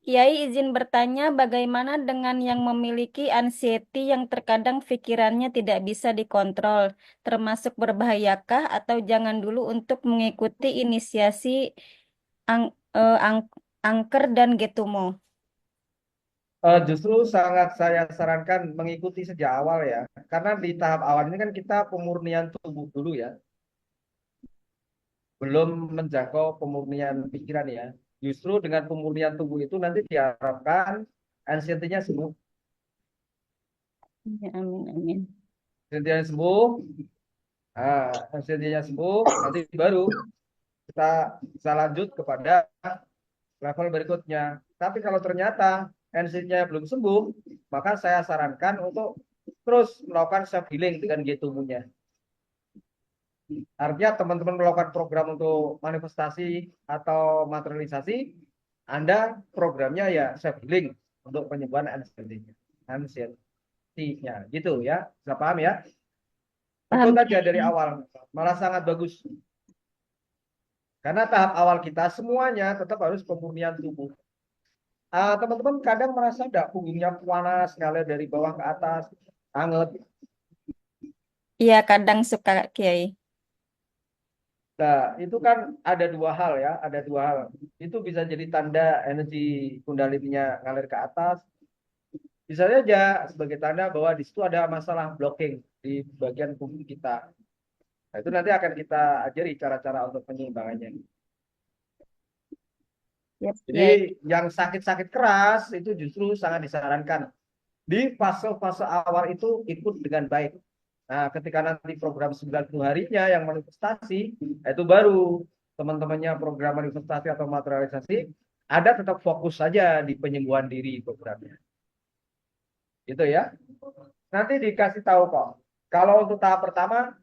Kiai izin bertanya bagaimana dengan yang memiliki anxiety yang terkadang pikirannya tidak bisa dikontrol, termasuk berbahayakah atau jangan dulu untuk mengikuti inisiasi ang, angker dan Getumo? Justru sangat saya sarankan mengikuti sejak awal ya. Karena di tahap awal ini kan kita pemurnian tubuh dulu ya. Belum menjangkau pemurnian pikiran ya. Justru dengan pemurnian tubuh itu nanti diharapkan anxiety-nya sembuh. Ya, amin, amin. Anxiety-nya sembuh, anxiety-nya sembuh, nanti baru kita bisa lanjut kepada level berikutnya. Tapi kalau ternyata anxiety-nya belum sembuh, maka saya sarankan untuk terus melakukan self healing dengan G-tubuhnya. Artinya teman-teman melakukan program untuk manifestasi atau materialisasi, Anda programnya ya self healing untuk penyembuhan anxiety-nya. Gitu ya. Bisa paham ya? Paham, Ikut aja dari Kiai. awal. Malah sangat bagus. Karena tahap awal kita semuanya tetap harus pemurnian tubuh. Teman-teman kadang merasa enggak punggungnya panas, ngalir dari bawah ke atas, anget. Iya, kadang suka Kiai. Nah, itu kan ada dua hal ya, ada dua hal. Itu bisa jadi tanda energi kundalininya ngalir ke atas. Bisa saja sebagai tanda bahwa di situ ada masalah blocking di bagian punggung kita. Nah, itu nanti akan kita ajari cara-cara untuk penyeimbangannya. Yap, Jadi Kiai. yang sakit-sakit keras itu justru sangat disarankan. Di fase-fase awal itu ikut dengan baik. Nah, ketika nanti program 90 harinya yang manifestasi, itu baru teman-temannya program manifestasi atau materialisasi, ada tetap fokus saja di penyembuhan diri programnya. Gitu ya. Nanti dikasih tahu kok. Kalau untuk tahap pertama,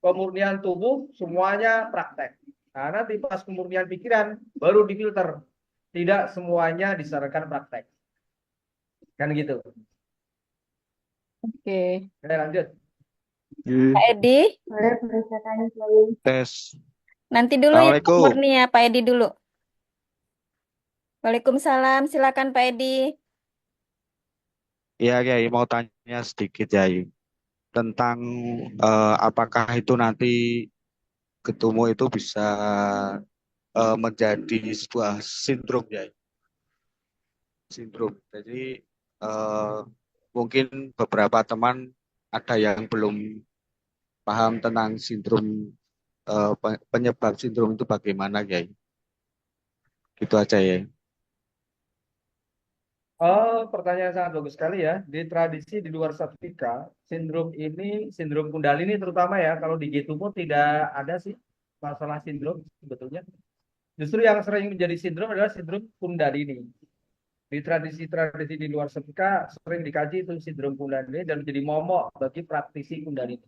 pemurnian tubuh semuanya praktek. Nah, nanti pas pemurnian pikiran, baru difilter. Tidak semuanya disarankan praktek. Kan gitu. Oke. Oke, lanjut. Pak Edi, Tes. nanti dulu ya Pak Assalamualaikum. Murni ya, Pak Edi dulu. Waalaikumsalam, silakan Pak Edi. Iya, Kiai, mau tanya sedikit, Kiai, tentang apakah itu nanti ketemu itu bisa menjadi sebuah sindrom, ya, sindrom. Jadi eh, mungkin beberapa teman ada yang belum paham tentang sindrom, penyebab sindrom itu bagaimana, Kiai. Gitu aja ya. Oh, pertanyaan sangat bagus sekali ya. Di tradisi di luar Satvika, sindrom ini, sindrom Kundalini terutama ya, kalau di Getumo tidak ada sih masalah sindrom sebetulnya. Justru yang sering menjadi sindrom adalah sindrom Kundalini. Di tradisi-tradisi di luar Satvika sering dikaji itu sindrom Kundalini dan menjadi momok bagi praktisi Kundalini.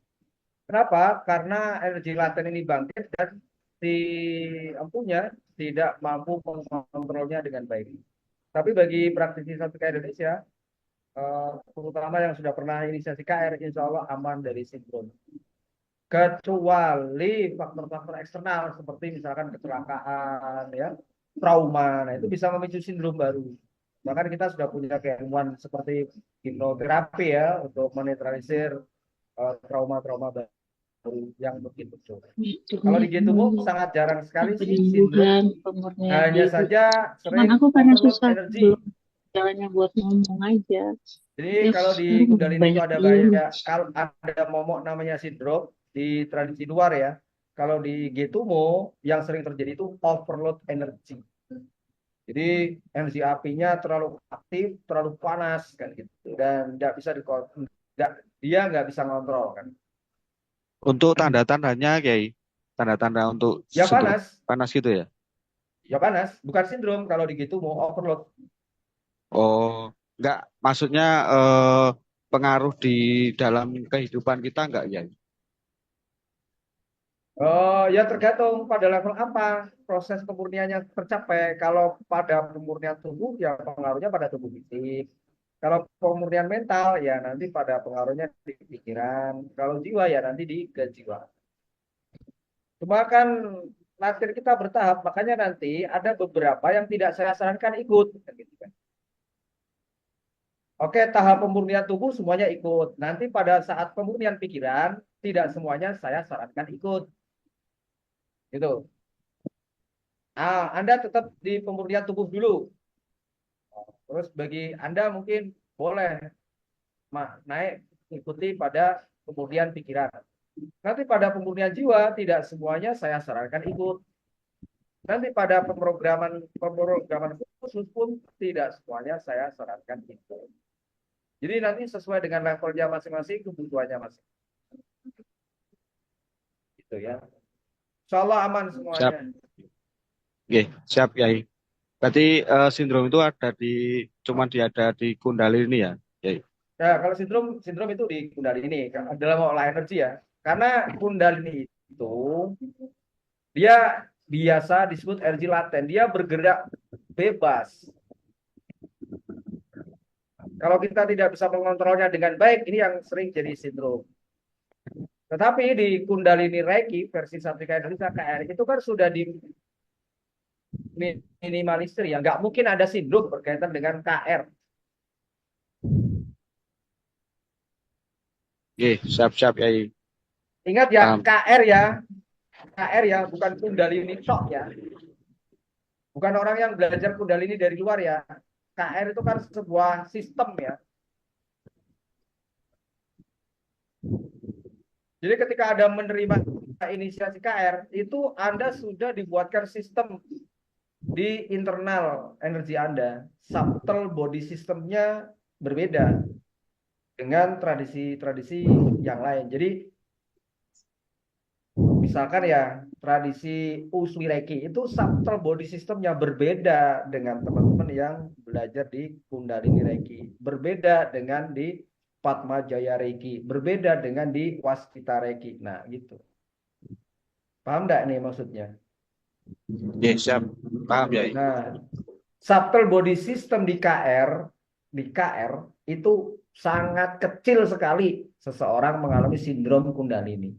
Kenapa? Karena energi laten ini bangkit dan si empunya tidak mampu mengontrolnya dengan baik. Tapi bagi praktisi Satvika Indonesia, terutama yang sudah pernah inisiasi KR, insya Allah aman dari sindrom. Kecuali faktor-faktor eksternal seperti misalkan kecelakaan, ya, trauma, nah itu bisa memicu sindrom baru. Bahkan kita sudah punya keilmuan seperti hipnoterapi ya untuk menetralisir trauma-trauma baru yang mungkin muncul. Kalau di Getumo sangat jarang sekali sih sindrom, hanya saja Cuman sering aku karena overload susah energi. belum jalannya buat ngomong aja. Jadi Ya kalau di sekarang Kundalini itu banyak ada diem. banyak, kalau ada momok namanya sindrom di tradisi luar ya. Kalau di Getumo yang sering terjadi itu overload energi. Jadi energi apinya terlalu aktif, terlalu panas kan gitu, dan tidak bisa dikontrol, dia nggak bisa ngontrol kan. Untuk tanda-tandanya, Kiai, tanda-tanda untuk Ya sindrom panas, panas gitu ya. ya panas, bukan sindrom kalau di Getumo overload. Oh, enggak, maksudnya pengaruh di dalam kehidupan kita enggak, ya? Oh, ya tergantung pada level apa proses kemurniannya tercapai. Kalau pada pemurnian tubuh, ya pengaruhnya pada tubuh fisik. Kalau pemurnian mental, ya nanti pada pengaruhnya di pikiran. Kalau jiwa, ya nanti di kejiwaan. Cuma kan latihan kita bertahap, makanya nanti ada beberapa yang tidak saya sarankan ikut. Gitu kan. Oke, tahap pemurnian tubuh semuanya ikut. Nanti pada saat pemurnian pikiran, tidak semuanya saya sarankan ikut. Gitu. Anda tetap di pemurnian tubuh dulu. Terus bagi Anda mungkin boleh naik ikuti pada pemurnian pikiran. Nanti pada pemurnian jiwa tidak semuanya saya sarankan ikut. Nanti pada pemrograman khusus pun tidak semuanya saya sarankan ikut. Jadi nanti sesuai dengan levelnya masing-masing, kebutuhannya masing. Gitu ya. Insya Allah aman Siap. semuanya. Oke, siap, Kiai. Berarti sindrom itu ada di Kundalini ya, Kiai. Nah, kalau sindrom itu di Kundalini dalam olah energi ya. Karena Kundalini itu dia biasa disebut energi laten. Dia bergerak bebas. Kalau kita tidak bisa mengontrolnya dengan baik, ini yang sering jadi sindrom. Tetapi di Kundalini Reiki versi Satvika Indonesia KR itu kan sudah di minimalisir ya. Nggak mungkin ada sindrom berkaitan dengan KR. Oke, siap-siap, Kiai. Ingat ya, Paham. KR ya, bukan Kundalini Shock ya. Bukan orang yang belajar Kundalini dari luar ya. KR itu kan sebuah sistem ya. Jadi ketika Anda menerima inisiasi KR, itu Anda sudah dibuatkan sistem di internal energi Anda. Subtle body systemnya berbeda dengan tradisi-tradisi yang lain. Jadi misalkan ya tradisi Usui Reiki itu subtle body systemnya berbeda dengan teman-teman yang belajar di Kundalini Reiki, berbeda dengan di Padma Jaya Reiki, berbeda dengan di Waskita Reiki. Nah, gitu. Paham enggak nih maksudnya? Ya, siap. Paham, Kiai. Nah, subtle body system di KR itu sangat kecil sekali seseorang mengalami sindrom Kundalini.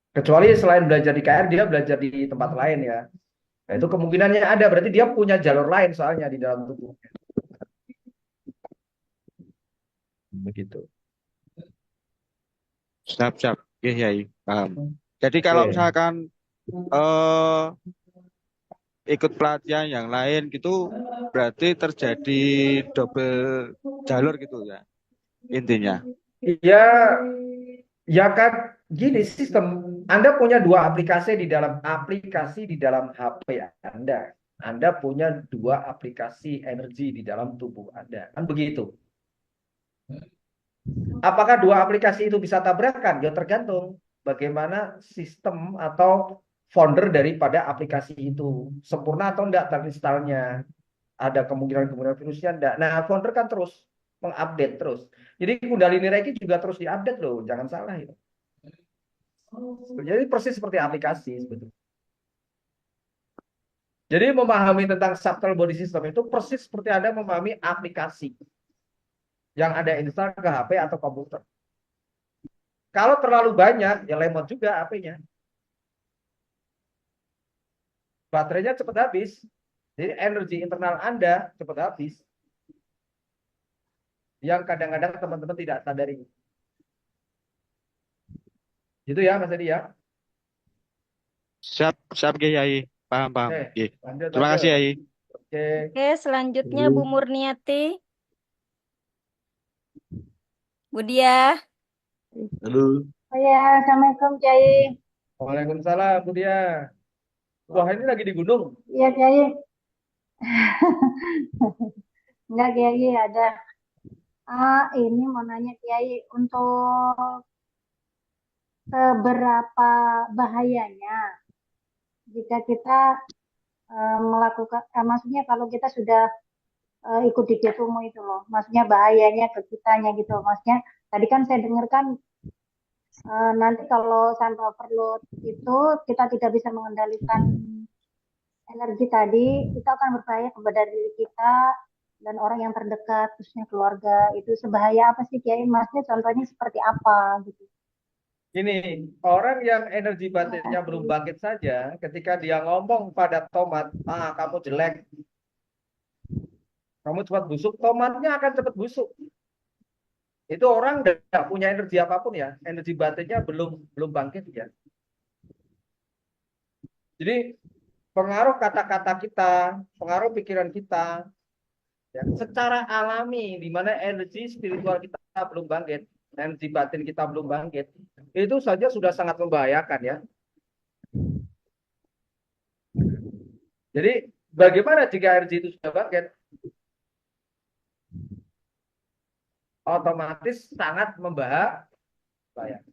Kecuali selain belajar di KR, dia belajar di tempat lain ya. Nah, itu kemungkinannya ada, berarti dia punya jalur lain soalnya di dalam tubuh. begitu. Siap-siap. Oke, Yai. Paham. Jadi kalau Oke. misalkan eh ikut pelatihan yang lain gitu, berarti terjadi double jalur gitu ya, intinya. Ya, ya kan gini sistem. Anda punya dua aplikasi di dalam HP Anda. Anda punya dua aplikasi energi di dalam tubuh Anda. Kan begitu. Apakah dua aplikasi itu bisa tabrakan? Ya tergantung bagaimana sistem atau founder daripada aplikasi itu. Sempurna atau enggak terinstalnya. Ada kemungkinan-kemungkinan virusnya enggak. Nah, founder kan terus mengupdate terus. Jadi Kundalini Reiki juga terus diupdate loh, jangan salah itu. Jadi persis seperti aplikasi sebetulnya. Jadi memahami tentang subtle body system itu persis seperti Anda memahami aplikasi yang Anda install ke HP atau komputer. Kalau terlalu banyak, ya lemot juga HP-nya. Baterainya cepat habis. Jadi energi internal Anda cepat habis. Yang kadang-kadang teman-teman tidak sadari. Gitu ya Mas Edi ya. Siap, siap, Oke, Yai. Paham, paham. Oke, Oke. lanjut, Terima kasih, lanjut. Yai. Oke. Oke, selanjutnya Bu Murniati. Bu Dia. Halo. Oh ya, Assalamualaikum Kiai. Waalaikumsalam, Bu Dia. Wah, ini lagi di gunung. Iya Kiai. Enggak Kiai ada. Ini mau nanya Kiai untuk seberapa bahayanya jika kita melakukan, maksudnya kalau kita sudah ikut di Getumo itu loh, maksudnya bahayanya ke kitanya gitu. Maksudnya tadi kan saya dengarkan nanti kalau sampai overload itu kita tidak bisa mengendalikan energi tadi, itu akan berbahaya kepada diri kita dan orang yang terdekat, khususnya keluarga. Itu sebahaya apa sih Kiai? Maksudnya contohnya seperti apa gitu. Ini orang yang energi batinnya belum bangkit saja, ketika dia ngomong pada tomat, kamu jelek, kamu cepat busuk, tomatnya akan cepat busuk. Itu orang tidak punya energi apapun ya, energi batinnya belum bangkit ya. Jadi pengaruh kata-kata kita, pengaruh pikiran kita, ya, secara alami, di mana energi spiritual kita belum bangkit, energi batin kita belum bangkit, itu saja sudah sangat membahayakan ya. Jadi bagaimana jika energi itu sudah bangkit? Otomatis sangat membahayakan.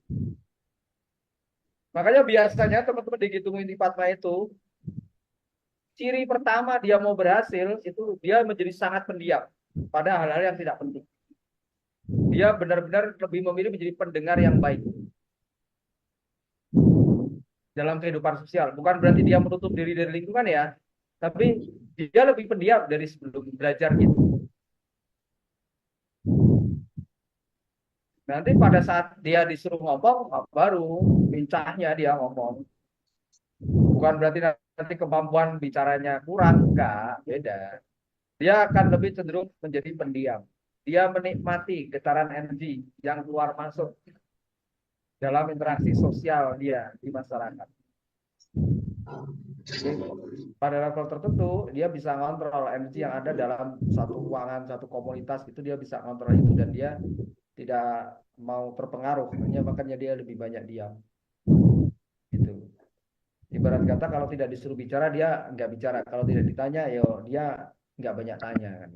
Makanya biasanya teman-teman di Gitu Inti Padma itu, ciri pertama dia mau berhasil itu dia menjadi sangat pendiam pada hal-hal yang tidak penting. Dia benar-benar lebih memilih menjadi pendengar yang baik dalam kehidupan sosial. Bukan berarti dia menutup diri dari lingkungan ya, tapi dia lebih pendiam dari sebelum belajar gitu. Nanti pada saat dia disuruh ngomong, baru pincahnya dia ngomong. Bukan berarti nanti kemampuan bicaranya kurang, enggak, beda. Dia akan lebih cenderung menjadi pendiam. Dia menikmati getaran energi yang keluar masuk dalam interaksi sosial dia di masyarakat. Jadi, pada level tertentu, dia bisa ngontrol energi yang ada dalam satu ruangan, satu komunitas, itu dia bisa ngontrol itu dan dia tidak mau terpengaruh, makanya dia lebih banyak diam. Gitu. Ibarat kata kalau tidak disuruh bicara dia nggak bicara, kalau tidak ditanya ya dia nggak banyak tanya kan.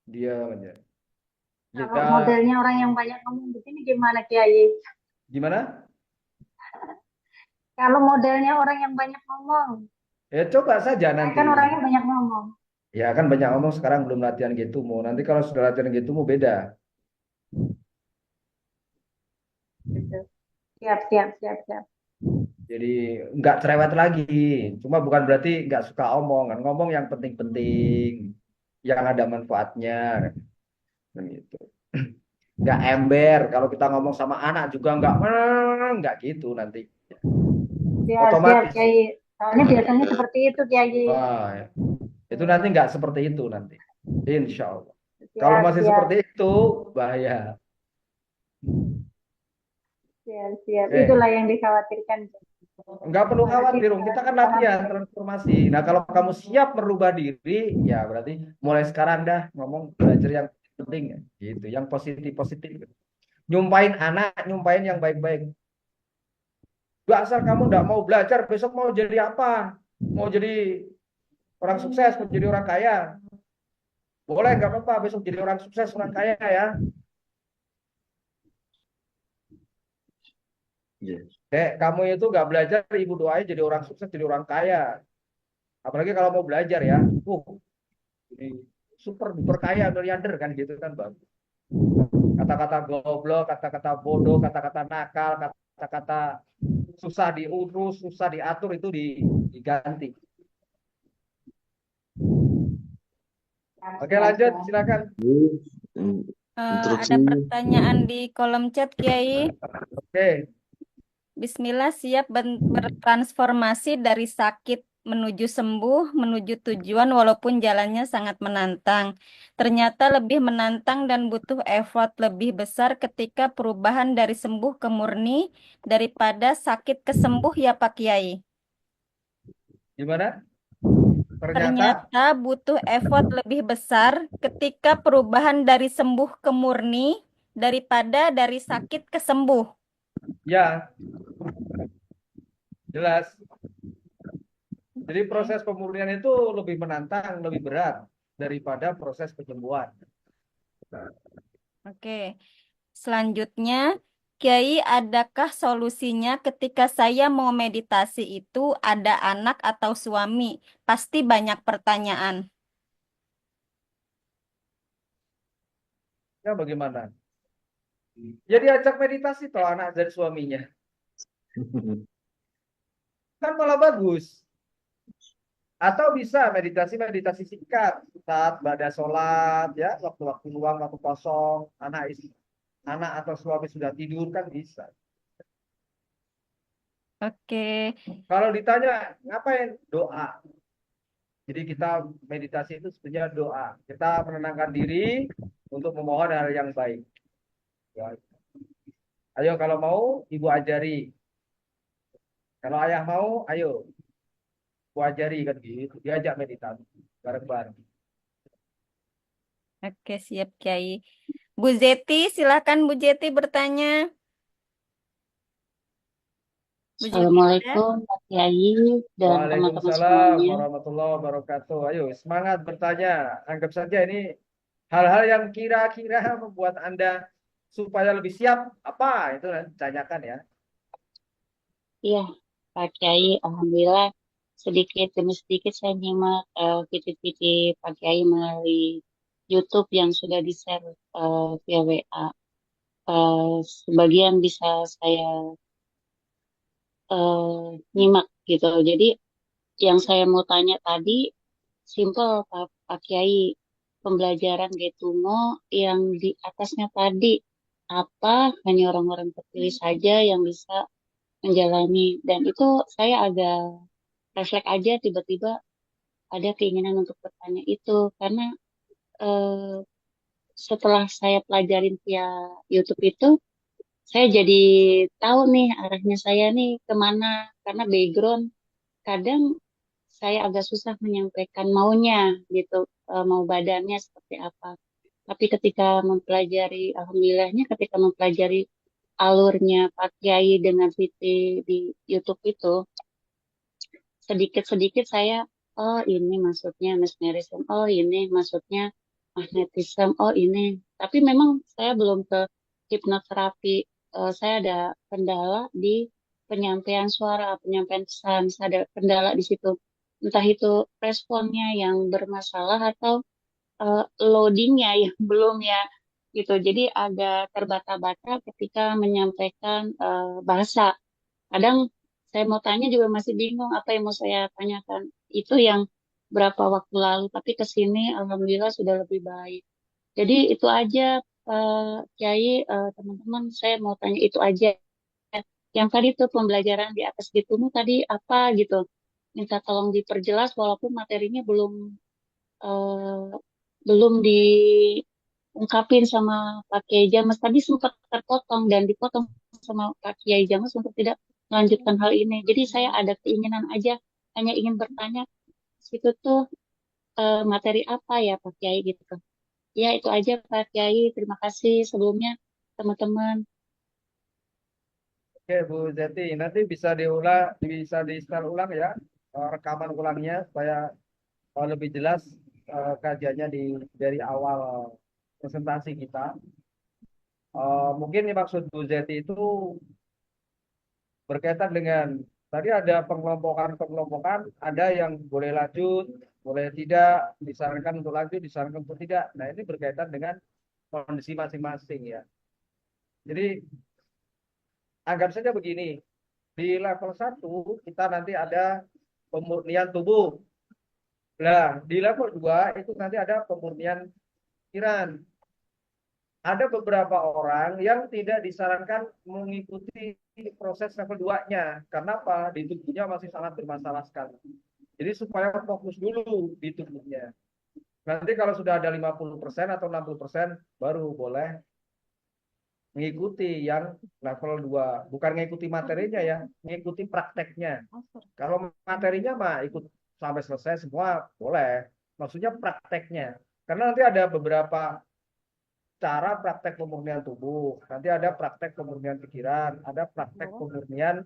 Dia aja. Kalau Ya, modelnya orang yang banyak ngomong begini gimana Kiai? gimana? Kalau modelnya orang yang banyak ngomong, Ya coba saja saya nanti. kan orangnya banyak ngomong. Ya kan banyak ngomong sekarang belum latihan gitu mau. Nanti kalau sudah latihan gitu mau beda. Gitu. Siap, siap, siap, siap. Jadi nggak cerewet lagi. Cuma bukan berarti nggak suka omong. Kan ngomong yang penting-penting, yang ada manfaatnya. Kan gitu. Nggak ember. Kalau kita ngomong sama anak juga nggak gitu nanti. Siap, siap Otomatis. Kiai. Soalnya biasanya seperti itu Kiai. Wah, ya. Itu nanti nggak seperti itu nanti. Insya Allah. Kalau Siap, masih siap. seperti itu bahaya. Siap, siap. Eh, Itulah yang dikhawatirkan. nggak perlu Nanti khawatir, Om. Kita kan latihan transformasi. Nah, kalau kamu siap merubah diri, ya berarti mulai sekarang dah ngomong belajar yang penting, ya. Gitu, yang positif-positif. Nyumpain anak, nyumpain yang baik-baik. Gak asal kamu nggak mau belajar, besok mau jadi apa? Mau jadi orang sukses, mau jadi orang kaya. Boleh, nggak apa-apa, besok jadi orang sukses, orang kaya ya. Iya. Kamu itu nggak belajar, ibu doain jadi orang sukses, jadi orang kaya. Apalagi kalau mau belajar ya. Jadi super duper kaya, miliarder kan gitu kan, Bang. Kata-kata goblok, kata-kata bodoh, kata-kata nakal, kata-kata susah diurus, susah diatur itu diganti. Oke, lanjut, silakan. Ada Instruksi. pertanyaan di kolom chat, Kiai. Oke, Bismillah, siap bertransformasi dari sakit menuju sembuh, menuju tujuan walaupun jalannya sangat menantang. Ternyata lebih menantang dan butuh effort lebih besar ketika perubahan dari sembuh ke murni daripada sakit ke sembuh ya Pak Kiai. gimana? Ternyata Ternyata butuh effort lebih besar ketika perubahan dari sembuh ke murni daripada dari sakit ke sembuh. ya jelas. Jadi Oke. proses pemurnian itu lebih menantang, lebih berat daripada proses penyembuhan. Oke. Selanjutnya, Kiai, adakah solusinya ketika saya mau meditasi itu ada anak atau suami? Pasti banyak pertanyaan. Ya bagaimana? Ya diajak meditasi toh anak dan suaminya. Kan malah bagus. Atau bisa meditasi-meditasi singkat saat pada sholat ya, waktu-waktu luang, waktu kosong, anak atau suami sudah tidur kan bisa. Oke, Kalau ditanya ngapain? Doa. Jadi kita meditasi itu sebenarnya doa. Kita menenangkan diri untuk memohon hal yang baik. Ya. Ayo kalau mau ibu ajari. Kalau ayah mau, ayo ibu ajari kan gitu. Diajak meditasi bareng-bareng. oke, siap Kiai. Bu Zeti, silakan Bu Zeti bertanya. Bu Zeti ada? Assalamualaikum Pak Kiai dan teman-teman Waalaikumsalam semuanya. warahmatullahi wabarakatuh. Ayo semangat bertanya. Anggap saja ini hal-hal yang kira-kira membuat Anda supaya lebih siap. Apa itu nanti tanyakan ya. Iya, Pak Kiai, Alhamdulillah sedikit demi sedikit saya nyimak video-video Pak Kiai melalui YouTube yang sudah di-share via WA. Sebagian bisa saya nyimak gitu. Jadi yang saya mau tanya tadi, simple Pak Kiai, pembelajaran Getumo yang di atasnya tadi, apa hanya orang-orang terpilih saja yang bisa menjalani. Dan itu saya agak refleks aja tiba-tiba ada keinginan untuk bertanya itu. Karena eh, setelah saya pelajarin via YouTube itu, saya jadi tahu nih arahnya saya nih kemana. Karena background kadang saya agak susah menyampaikan maunya gitu, mau badannya seperti apa. Tapi ketika mempelajari, alhamdulillahnya ketika mempelajari alurnya Pak Kiai dengan VT di YouTube itu, sedikit-sedikit saya, oh ini maksudnya mesmerism, oh ini maksudnya magnetism, oh ini. Tapi memang saya belum ke hipnoterapi. Saya ada kendala di penyampaian suara, penyampaian pesan, saya ada kendala di situ. Entah itu responnya yang bermasalah atau loadingnya yang belum ya gitu. Jadi agak terbata-bata ketika menyampaikan bahasa. Kadang saya mau tanya juga masih bingung apa yang mau saya tanyakan. Itu yang berapa waktu lalu, tapi ke sini alhamdulillah sudah lebih baik. Jadi itu aja Kiai, teman-teman, saya mau tanya itu aja. Yang tadi tuh pembelajaran di atas gitumu tadi apa gitu. Minta tolong diperjelas walaupun materinya eh, belum diungkapin sama Pak Kiai James tadi sempat terpotong dan dipotong sama Pak Kiai James untuk tidak melanjutkan hal ini. Jadi saya ada keinginan aja, hanya ingin bertanya, situ tuh materi apa ya Pak Kiai gitu. Ya itu aja Pak Kiai, terima kasih sebelumnya teman-teman. Oke, Bu Zeti, nanti bisa diulang, bisa di-share ulang ya, rekaman ulangnya supaya lebih jelas kajiannya dari awal presentasi kita. Mungkin yang maksud Bu Zeti itu berkaitan dengan tadi ada pengelompokan, ada yang boleh lanjut, boleh tidak, disarankan untuk lanjut, disarankan untuk tidak. Nah, ini berkaitan dengan kondisi masing-masing ya. Jadi anggap saja begini, di level 1 kita nanti ada pemurnian tubuh. Nah, di level 2 itu nanti ada pemurnian pikiran. Ada beberapa orang yang tidak disarankan mengikuti proses level 2-nya. Karena apa? Di tubuhnya masih sangat bermasalah sekali. Jadi supaya fokus dulu di tubuhnya. Nanti kalau sudah ada 50% atau 60% baru boleh mengikuti yang level 2. Bukan mengikuti materinya ya, mengikuti prakteknya. Kalau materinya mah ikut sampai selesai semua boleh. Maksudnya prakteknya. Karena nanti ada beberapa cara praktek pemurnian tubuh, nanti ada praktek pemurnian pikiran, ada praktek pemurnian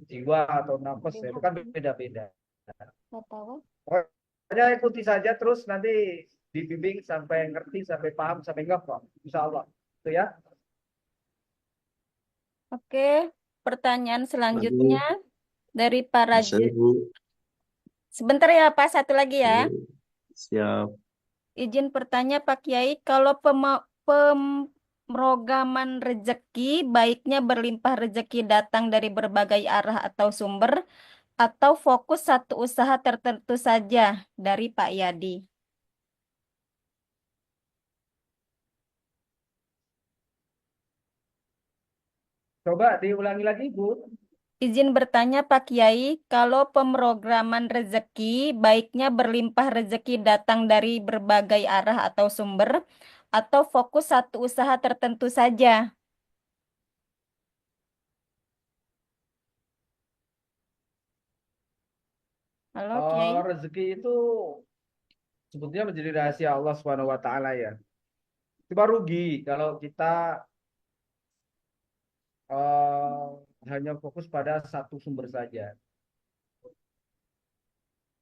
jiwa atau nafas, itu kan beda-beda. Pokoknya ikuti saja terus nanti dibimbing sampai ngerti, sampai paham, sampai enggak kok. Insya Allah. Itu ya. Oke, pertanyaan Lagi, selanjutnya dari Pak saya Raja. Bu. Sebentar ya Pak, satu lagi ya. Siap. Izin bertanya Pak Kiai, kalau pemrograman rezeki baiknya berlimpah rezeki datang dari berbagai arah atau sumber atau fokus satu usaha tertentu saja dari Pak Yadi. Coba diulangi lagi, Bu. Izin bertanya Pak Kiai, kalau pemrograman rezeki baiknya berlimpah rezeki datang dari berbagai arah atau sumber atau fokus satu usaha tertentu saja. Halo Kiai. Rezeki itu sebetulnya menjadi rahasia Allah Subhanahu wa taala ya. Cuma rugi kalau kita hanya fokus pada satu sumber saja.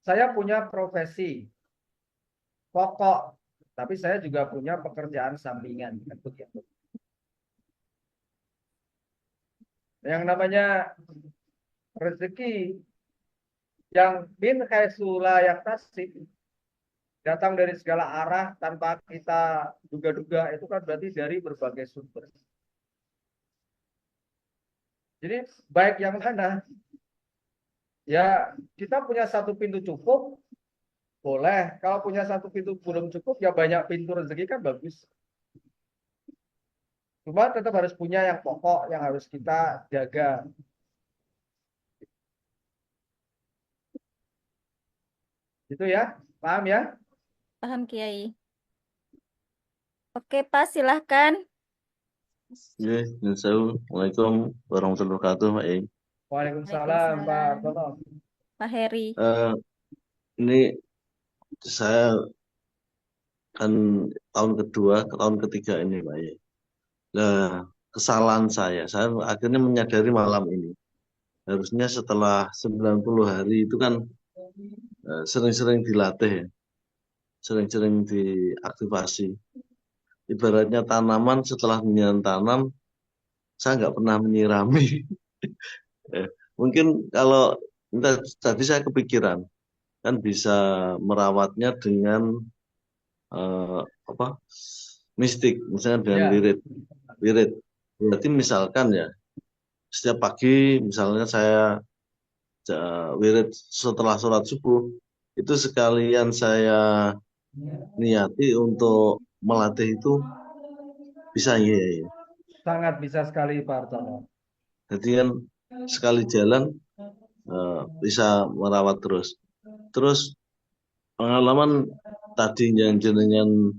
Saya punya profesi pokok, tapi saya juga punya pekerjaan sampingan. Yang namanya rezeki yang bin haitsula yaktasib datang dari segala arah tanpa kita duga-duga, itu kan berarti dari berbagai sumber. Jadi baik yang mana? Ya, kita punya satu pintu cukup, boleh. Kalau punya satu pintu belum cukup, ya banyak pintu rezeki kan bagus. Cuma tetap harus punya yang pokok, yang harus kita jaga. Itu ya, paham ya? Paham Kiai. Oke Pak, silahkan. Ya, Assalamualaikum warahmatullahi wabarakatuh, Pak Yai. Waalaikumsalam, Pak Artono. Pak Heri. Ini saya kan tahun kedua, tahun ketiga ini, Pak Yai. Nah, kesalahan saya akhirnya menyadari malam ini. Harusnya setelah 90 hari itu kan sering-sering dilatih ya. Sering-sering diaktifasi. Ibaratnya tanaman setelah tanam, saya nggak pernah menyirami. Mungkin kalau tadi saya kepikiran, kan bisa merawatnya dengan mistik, misalnya dengan Ya. wirid. Berarti misalkan ya, setiap pagi misalnya saya wirid setelah sholat subuh, itu sekalian saya niati untuk melatih itu bisa ya. Sangat bisa sekali Pak Artono. Jadi kan sekali jalan bisa merawat terus. Terus pengalaman tadi yang jenengan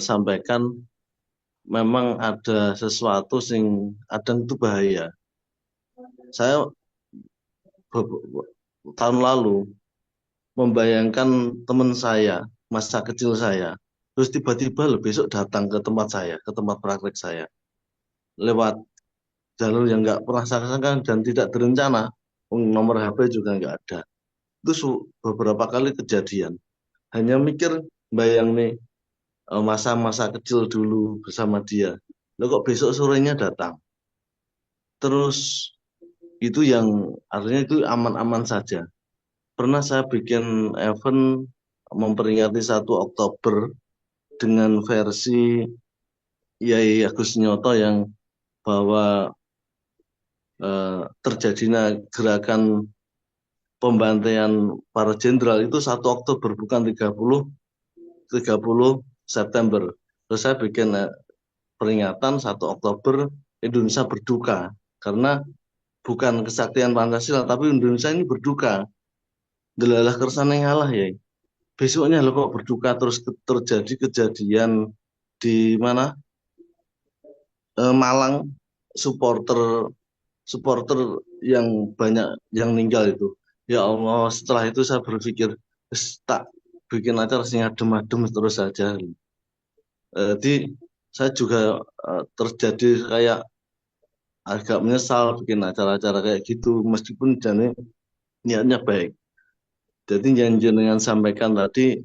sampaikan memang ada sesuatu sing kadang itu bahaya. Saya tahun lalu membayangkan teman saya, masa kecil saya, terus tiba-tiba lo besok datang ke tempat saya, ke tempat praktek saya, lewat jalur yang nggak pernah saya rasakan dan tidak berencana, nomor HP juga nggak ada. Itu beberapa kali kejadian. Hanya mikir, bayang nih masa-masa kecil dulu bersama dia. Lo kok besok sorenya datang? Terus itu yang artinya itu aman-aman saja. Pernah saya bikin event memperingati 1 Oktober dengan versi Yai Agus Nyoto yang bahwa terjadinya gerakan pembantaian para jenderal itu 1 Oktober bukan 30 September. Terus saya bikin peringatan 1 Oktober Indonesia berduka karena bukan kesaktian Pancasila tapi Indonesia ini berduka. Delalah kersane ngalah ya. Besoknya lo kok berduka terus terjadi kejadian di mana Malang supporter supporter yang banyak yang meninggal itu. Ya Allah, setelah itu saya berpikir tak bikin acara sing adem-adem terus saja. Jadi saya juga terjadi kayak agak menyesal bikin acara-acara kayak gitu meskipun jane niatnya baik. Jadi yang jenengan sampaikan tadi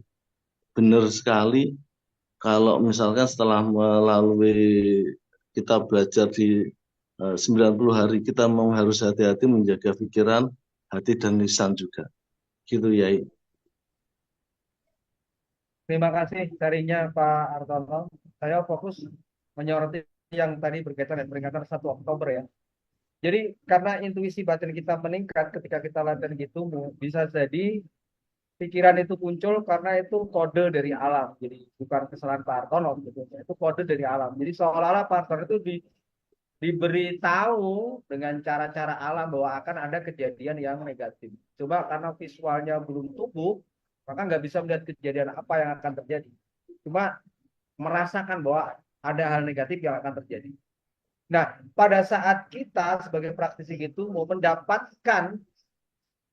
benar sekali kalau misalkan setelah melalui kita belajar di 90 hari kita mau harus hati-hati menjaga pikiran, hati dan lisan juga. Gitu ya. Terima kasih sharingnya Pak Artono. Saya fokus menyoroti yang tadi berkaitan dengan peringatan 1 Oktober ya. Jadi karena intuisi batin kita meningkat ketika kita latihan gitu, bisa jadi pikiran itu muncul karena itu kode dari alam. Jadi bukan kesalahan Pak Artono gitu. Itu kode dari alam. Jadi seolah-olah Pak Artono itu diberitahu dengan cara-cara alam bahwa akan ada kejadian yang negatif. Coba karena visualnya belum tumbuh, maka nggak bisa melihat kejadian apa yang akan terjadi. Cuma merasakan bahwa ada hal negatif yang akan terjadi. Nah, pada saat kita sebagai praktisi itu mau mendapatkan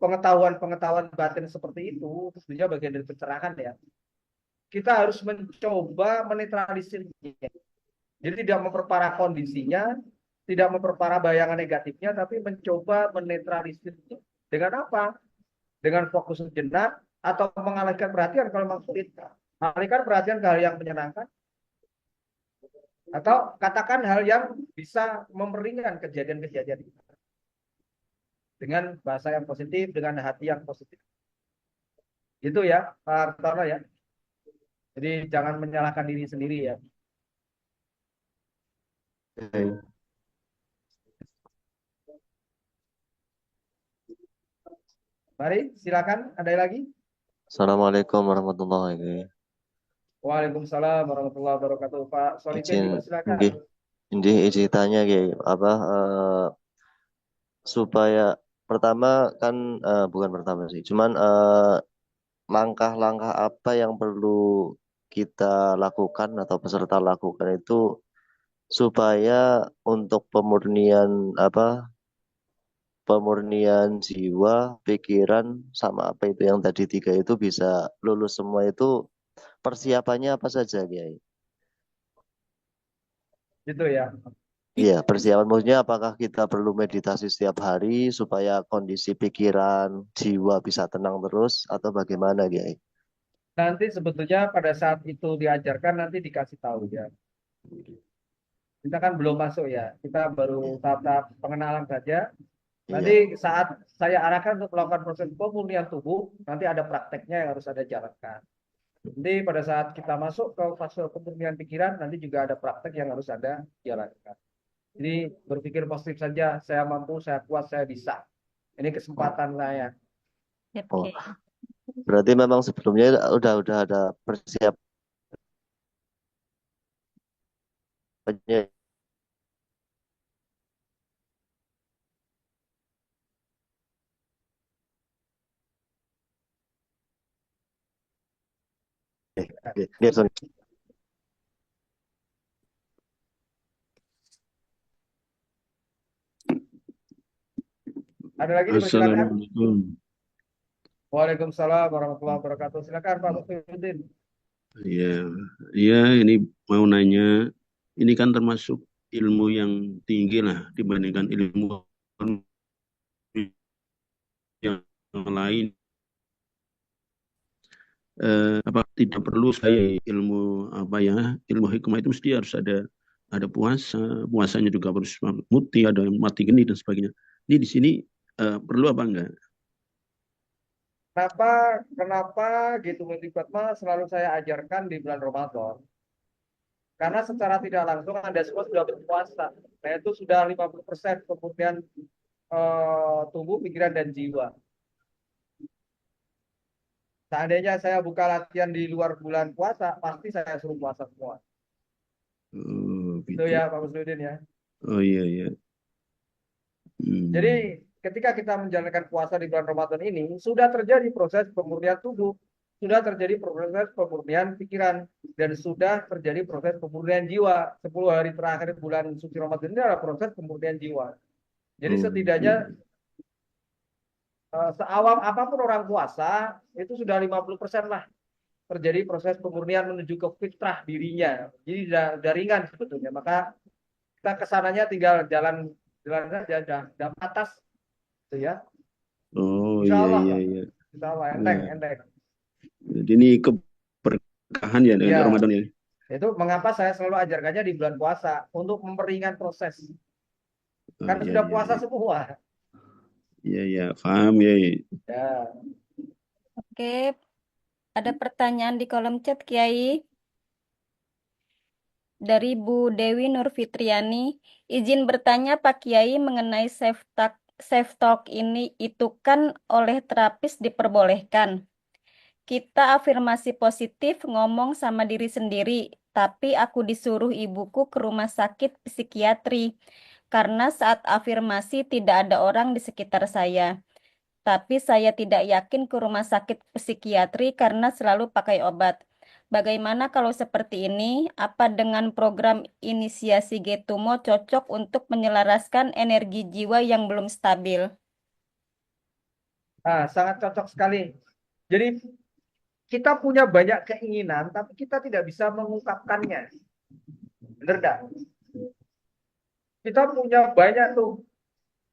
pengetahuan-pengetahuan batin seperti itu, sebenarnya bagian dari pencerahan ya. Kita harus mencoba menetralisirnya. Jadi tidak memperparah kondisinya, tidak memperparah bayangan negatifnya, tapi mencoba menetralisir itu dengan apa? Dengan fokus sejenak atau mengalihkan perhatian kalau memang sulit. Alihkan perhatian ke hal yang menyenangkan atau katakan hal yang bisa memperingan kejadian-kejadian itu dengan bahasa yang positif, dengan hati yang positif. Itu ya, Pak Artono ya. Jadi jangan menyalahkan diri sendiri ya. Oke. Mari, silakan. Ada lagi? Assalamualaikum warahmatullahi wabarakatuh. Waalaikumsalam warahmatullahi wabarakatuh. Pak Solikin Izin, dipersilakan. nggih, izin tanya apa supaya pertama kan bukan pertama sih, cuman langkah-langkah apa yang perlu kita lakukan atau peserta lakukan itu supaya untuk pemurnian jiwa, pikiran sama apa itu yang tadi tiga itu bisa lulus semua itu persiapannya apa saja, Kiai? Gitu ya. Iya, persiapan maksudnya apakah kita perlu meditasi setiap hari supaya kondisi pikiran, jiwa bisa tenang terus atau bagaimana, Kiai? Nanti sebetulnya pada saat itu diajarkan nanti dikasih tahu ya. Kita kan belum masuk ya. Kita baru tahap-tahap pengenalan saja. Iya. Nanti saat saya arahkan untuk melakukan proses pemurnian tubuh, nanti ada prakteknya yang harus ada jalankan. Nanti pada saat kita masuk ke fase pemurnian pikiran, nanti juga ada praktek yang harus ada jalankan. Jadi berpikir positif saja, saya mampu, saya kuat, saya bisa. Ini kesempatan saya. Oh, Oke. berarti memang sebelumnya udah ada persiapannya. Oke, sorry. Ada lagi dipersilakan. Assalamualaikum. Waalaikumsalam warahmatullahi wabarakatuh. Silakan Pak Muslimuddin. Ya, ya ini mau nanya, ini kan termasuk ilmu yang tinggi lah dibandingkan ilmu yang lain. Apa tidak perlu saya ilmu apa ya, ilmu hikmah itu mesti harus ada puasanya juga harus muti, ada yang mati geni dan sebagainya. Ini di sini perlu apa enggak? Kenapa gitu Fatma selalu saya ajarkan di bulan Ramadan? Karena secara tidak langsung Anda semua sudah berpuasa. Nah, itu sudah 50% kemudian tubuh, pikiran, dan jiwa. Seandainya saya buka latihan di luar bulan puasa, pasti saya suruh puasa semua. Oh, Itu gitu. ya Pak Muslimuddin ya. Oh iya iya. Jadi ketika kita menjalankan puasa di bulan Ramadan ini, sudah terjadi proses pemurnian tubuh, sudah terjadi proses pemurnian pikiran, dan sudah terjadi proses pemurnian jiwa. 10 hari terakhir bulan suci Ramadan ini adalah proses pemurnian jiwa. Jadi setidaknya seawam apapun orang puasa, itu sudah 50% lah terjadi proses pemurnian menuju ke fitrah dirinya. Jadi udah ringan sebetulnya. Maka kita kesananya tinggal jalan saja, udah atas, gitu ya. Oh Insya iya Allah, iya iya. Insya Allah Nah, enteng. jadi ini keberkahan ya dengan Ya, Ramadan ya. itu mengapa saya selalu ajarkannya di bulan puasa untuk memperingan proses. Oh, Karena iya sudah iya puasa iya. semua. Iya iya, paham ya. Ya. Oke, ada pertanyaan di kolom chat, Kiai. Dari Bu Dewi Nurfitriani, izin bertanya Pak Kiai mengenai self-talk ini itu kan oleh terapis diperbolehkan. Kita afirmasi positif ngomong sama diri sendiri, tapi aku disuruh ibuku ke rumah sakit psikiatri karena saat afirmasi tidak ada orang di sekitar saya. Tapi saya tidak yakin ke rumah sakit psikiatri karena selalu pakai obat. Bagaimana kalau seperti ini? Apa dengan program inisiasi Getumo cocok untuk menyelaraskan energi jiwa yang belum stabil? Nah, sangat cocok sekali. Jadi kita punya banyak keinginan, tapi kita tidak bisa mengungkapkannya. Benar enggak? Kita punya banyak tuh.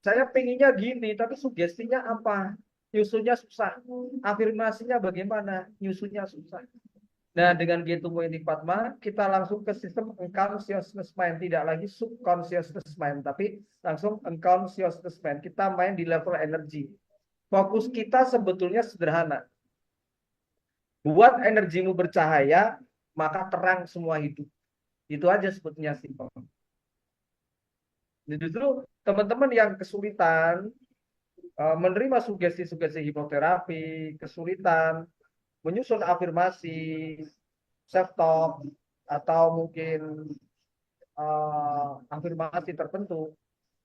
Saya pengennya gini, tapi sugestinya apa? Nyusunnya susah. Afirmasinya bagaimana? Nyusunnya susah. Nah, dengan Getumo ini Fatma, kita langsung ke sistem unconsciousness mind. Tidak lagi subconsciousness mind, tapi langsung unconsciousness mind. Kita main di level energi. Fokus kita sebetulnya sederhana. Buat energimu bercahaya, maka terang semua hidup. Itu aja sebetulnya simpel. Justru teman-teman yang kesulitan menerima sugesti-sugesti hipnoterapi, kesulitan menyusun afirmasi, self-talk, atau mungkin afirmasi tertentu,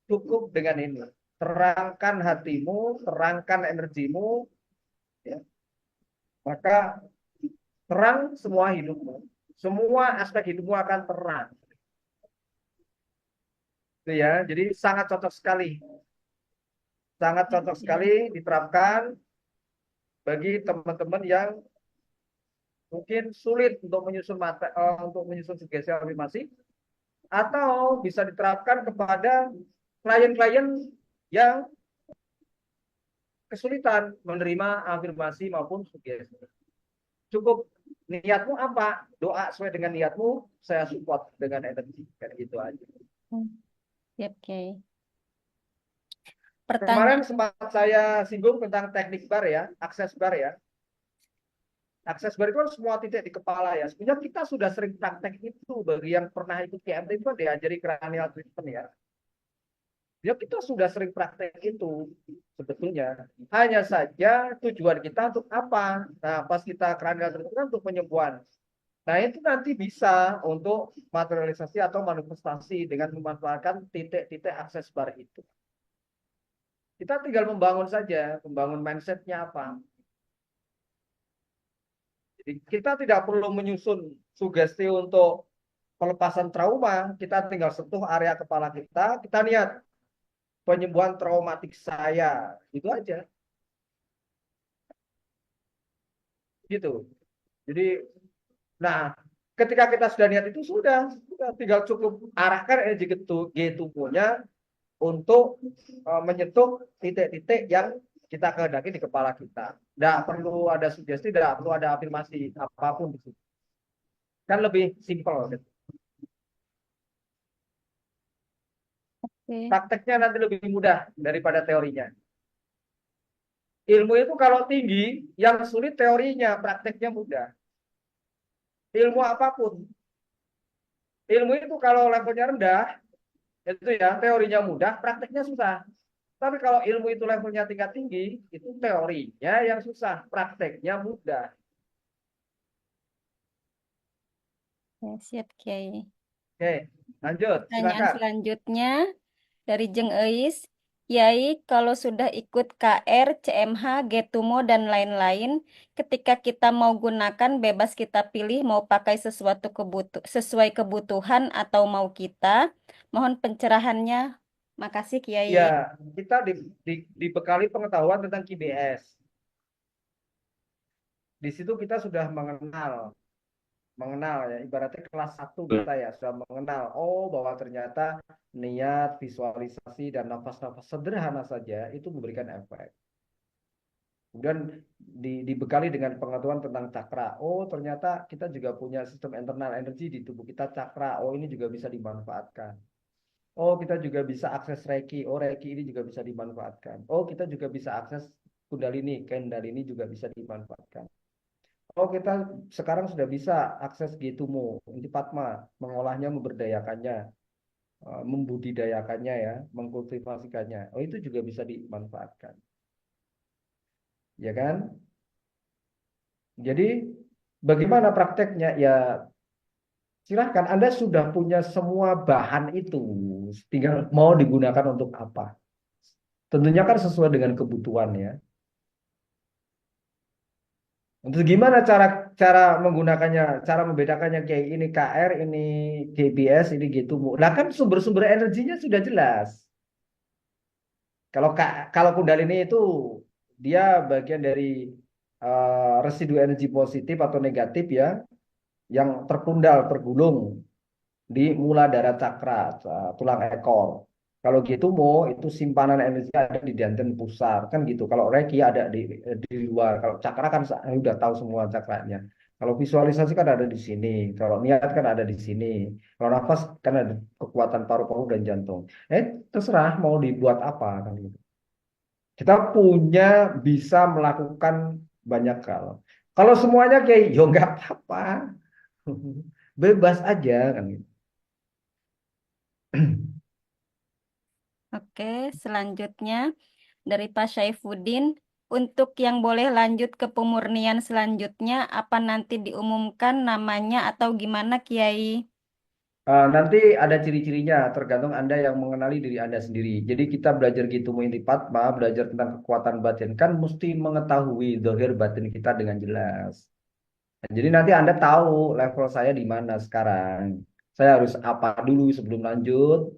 cukup dengan ini. Terangkan hatimu, terangkan energimu, ya. Maka terang semua hidupmu. Semua aspek hidupmu akan terang. Itu ya, jadi sangat cocok sekali. Sangat cocok sekali diterapkan bagi teman-teman yang mungkin sulit untuk menyusun sugesti afirmasi, atau bisa diterapkan kepada klien-klien yang kesulitan menerima afirmasi maupun sugesti. Cukup niatmu apa? Doa sesuai dengan niatmu, saya support dengan energi. Kan gitu aja. Yep, Kiai. Kemarin sempat saya singgung tentang teknik bar ya, akses bar ya. Akses bar itu kan semua titik di kepala ya. Sebenarnya kita sudah sering praktek itu. Bagi yang pernah ikut KMT itu kan diajari cranial treatment ya. Ya kita sudah sering praktek itu sebetulnya. Hanya saja tujuan kita untuk apa? Nah, pas kita cranial treatment kan untuk penyembuhan. Nah, itu nanti bisa untuk materialisasi atau manifestasi dengan memanfaatkan titik-titik akses bar itu. Kita tinggal membangun saja, membangun mindset-nya apa. Jadi kita tidak perlu menyusun sugesti untuk pelepasan trauma, kita tinggal sentuh area kepala kita niat. penyembuhan traumatik saya. Itu aja. Gitu. Jadi, nah, ketika kita sudah niat itu sudah tinggal cukup arahkan energi G-tubuhnya untuk menyentuh titik-titik yang kita kehendaki di kepala kita. Tidak perlu ada sugesti, tidak perlu ada afirmasi apapun di situ. Kan lebih simpel. Gitu. Oke. Prakteknya nanti lebih mudah daripada teorinya. Ilmu itu kalau tinggi, yang sulit teorinya, prakteknya mudah. Ilmu apapun. Ilmu itu kalau levelnya rendah, itu ya teorinya mudah, prakteknya susah. Tapi kalau ilmu itu levelnya tingkat tinggi, itu teorinya yang susah, prakteknya mudah. Ya, siap, Kiai. Oke, lanjut, Pertanyaan silakan. selanjutnya dari Jeng Eis. Kiai, kalau sudah ikut KR, CMH, Getumo, dan lain-lain, ketika kita mau gunakan, bebas kita pilih mau pakai sesuatu sesuai kebutuhan atau mau kita. Mohon pencerahannya. Makasih, Kiai. Ya, kita dibekali pengetahuan tentang KBS. Di situ kita sudah mengenal ya, ibaratnya kelas 1 kita ya sudah mengenal, oh bahwa ternyata niat, visualisasi, dan nafas-nafas sederhana saja itu memberikan efek. Kemudian dibekali dengan pengetahuan tentang cakra. Oh, ternyata kita juga punya sistem internal energi di tubuh kita, cakra. Oh, ini juga bisa dimanfaatkan. Oh, kita juga bisa akses Reiki. Oh, Reiki ini juga bisa dimanfaatkan. Oh, kita juga bisa akses Kundalini. Kundalini juga bisa dimanfaatkan. Oh, kita sekarang sudah bisa akses Gitumo, Inti Padma, mengolahnya, memberdayakannya, membudidayakannya ya, mengkultivasikannya. Oh, itu juga bisa dimanfaatkan. Ya kan? Jadi bagaimana prakteknya? Ya silahkan, Anda sudah punya semua bahan itu, tinggal mau digunakan untuk apa. Tentunya kan sesuai dengan kebutuhan ya. Untuk gimana cara menggunakannya, cara membedakannya kayak ini KR, ini KBS, ini gitu. Nah kan sumber-sumber energinya sudah jelas. Kalau Kundalini itu dia bagian dari residu energi positif atau negatif ya, yang tergulung di mula-dara cakra, tulang ekor. Kalau gitu itu simpanan energi ada di danten pusar kan gitu. Kalau Reiki ada di luar. Kalau cakra kan saya udah tahu semua cakranya. Kalau visualisasi kan ada di sini. Kalau niat kan ada di sini. Kalau nafas kan ada kekuatan paru-paru dan jantung. Terserah mau dibuat apa kan gitu. Kita punya bisa melakukan banyak hal. Kalau semuanya kayak yo nggak apa-apa. Bebas aja kan gitu. Oke, selanjutnya dari Pak Syaifuddin. Untuk yang boleh lanjut ke pemurnian selanjutnya, apa nanti diumumkan namanya atau gimana, Kiai? Nanti ada ciri-cirinya, tergantung Anda yang mengenali diri Anda sendiri. Jadi kita belajar gitu Intifatma, belajar tentang kekuatan batin, kan mesti mengetahui zahir batin kita dengan jelas. Nah, jadi nanti Anda tahu level saya di mana sekarang. Saya harus apa dulu sebelum lanjut?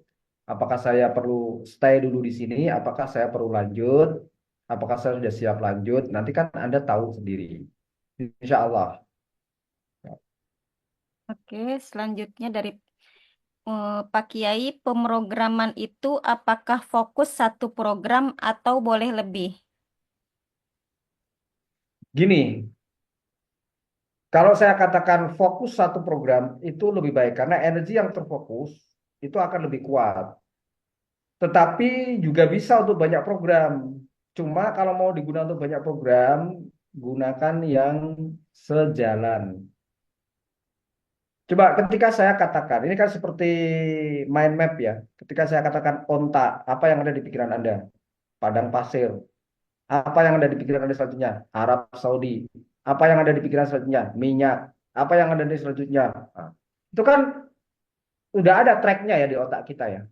Apakah saya perlu stay dulu di sini? Apakah saya perlu lanjut? Apakah saya sudah siap lanjut? Nanti kan Anda tahu sendiri. Insya Allah. Oke, selanjutnya dari Pak Kiai, pemrograman itu apakah fokus satu program atau boleh lebih? Gini, kalau saya katakan fokus satu program itu lebih baik karena energi yang terfokus itu akan lebih kuat. Tetapi juga bisa untuk banyak program. Cuma kalau mau digunakan untuk banyak program, gunakan yang sejalan. Coba ketika saya katakan, ini kan seperti mind map ya. Ketika saya katakan onta, apa yang ada di pikiran Anda? Padang pasir. Apa yang ada di pikiran Anda selanjutnya? Arab Saudi. Apa yang ada di pikiran selanjutnya? Minyak. Apa yang ada di selanjutnya? Nah, itu kan udah ada tracknya ya di otak kita ya.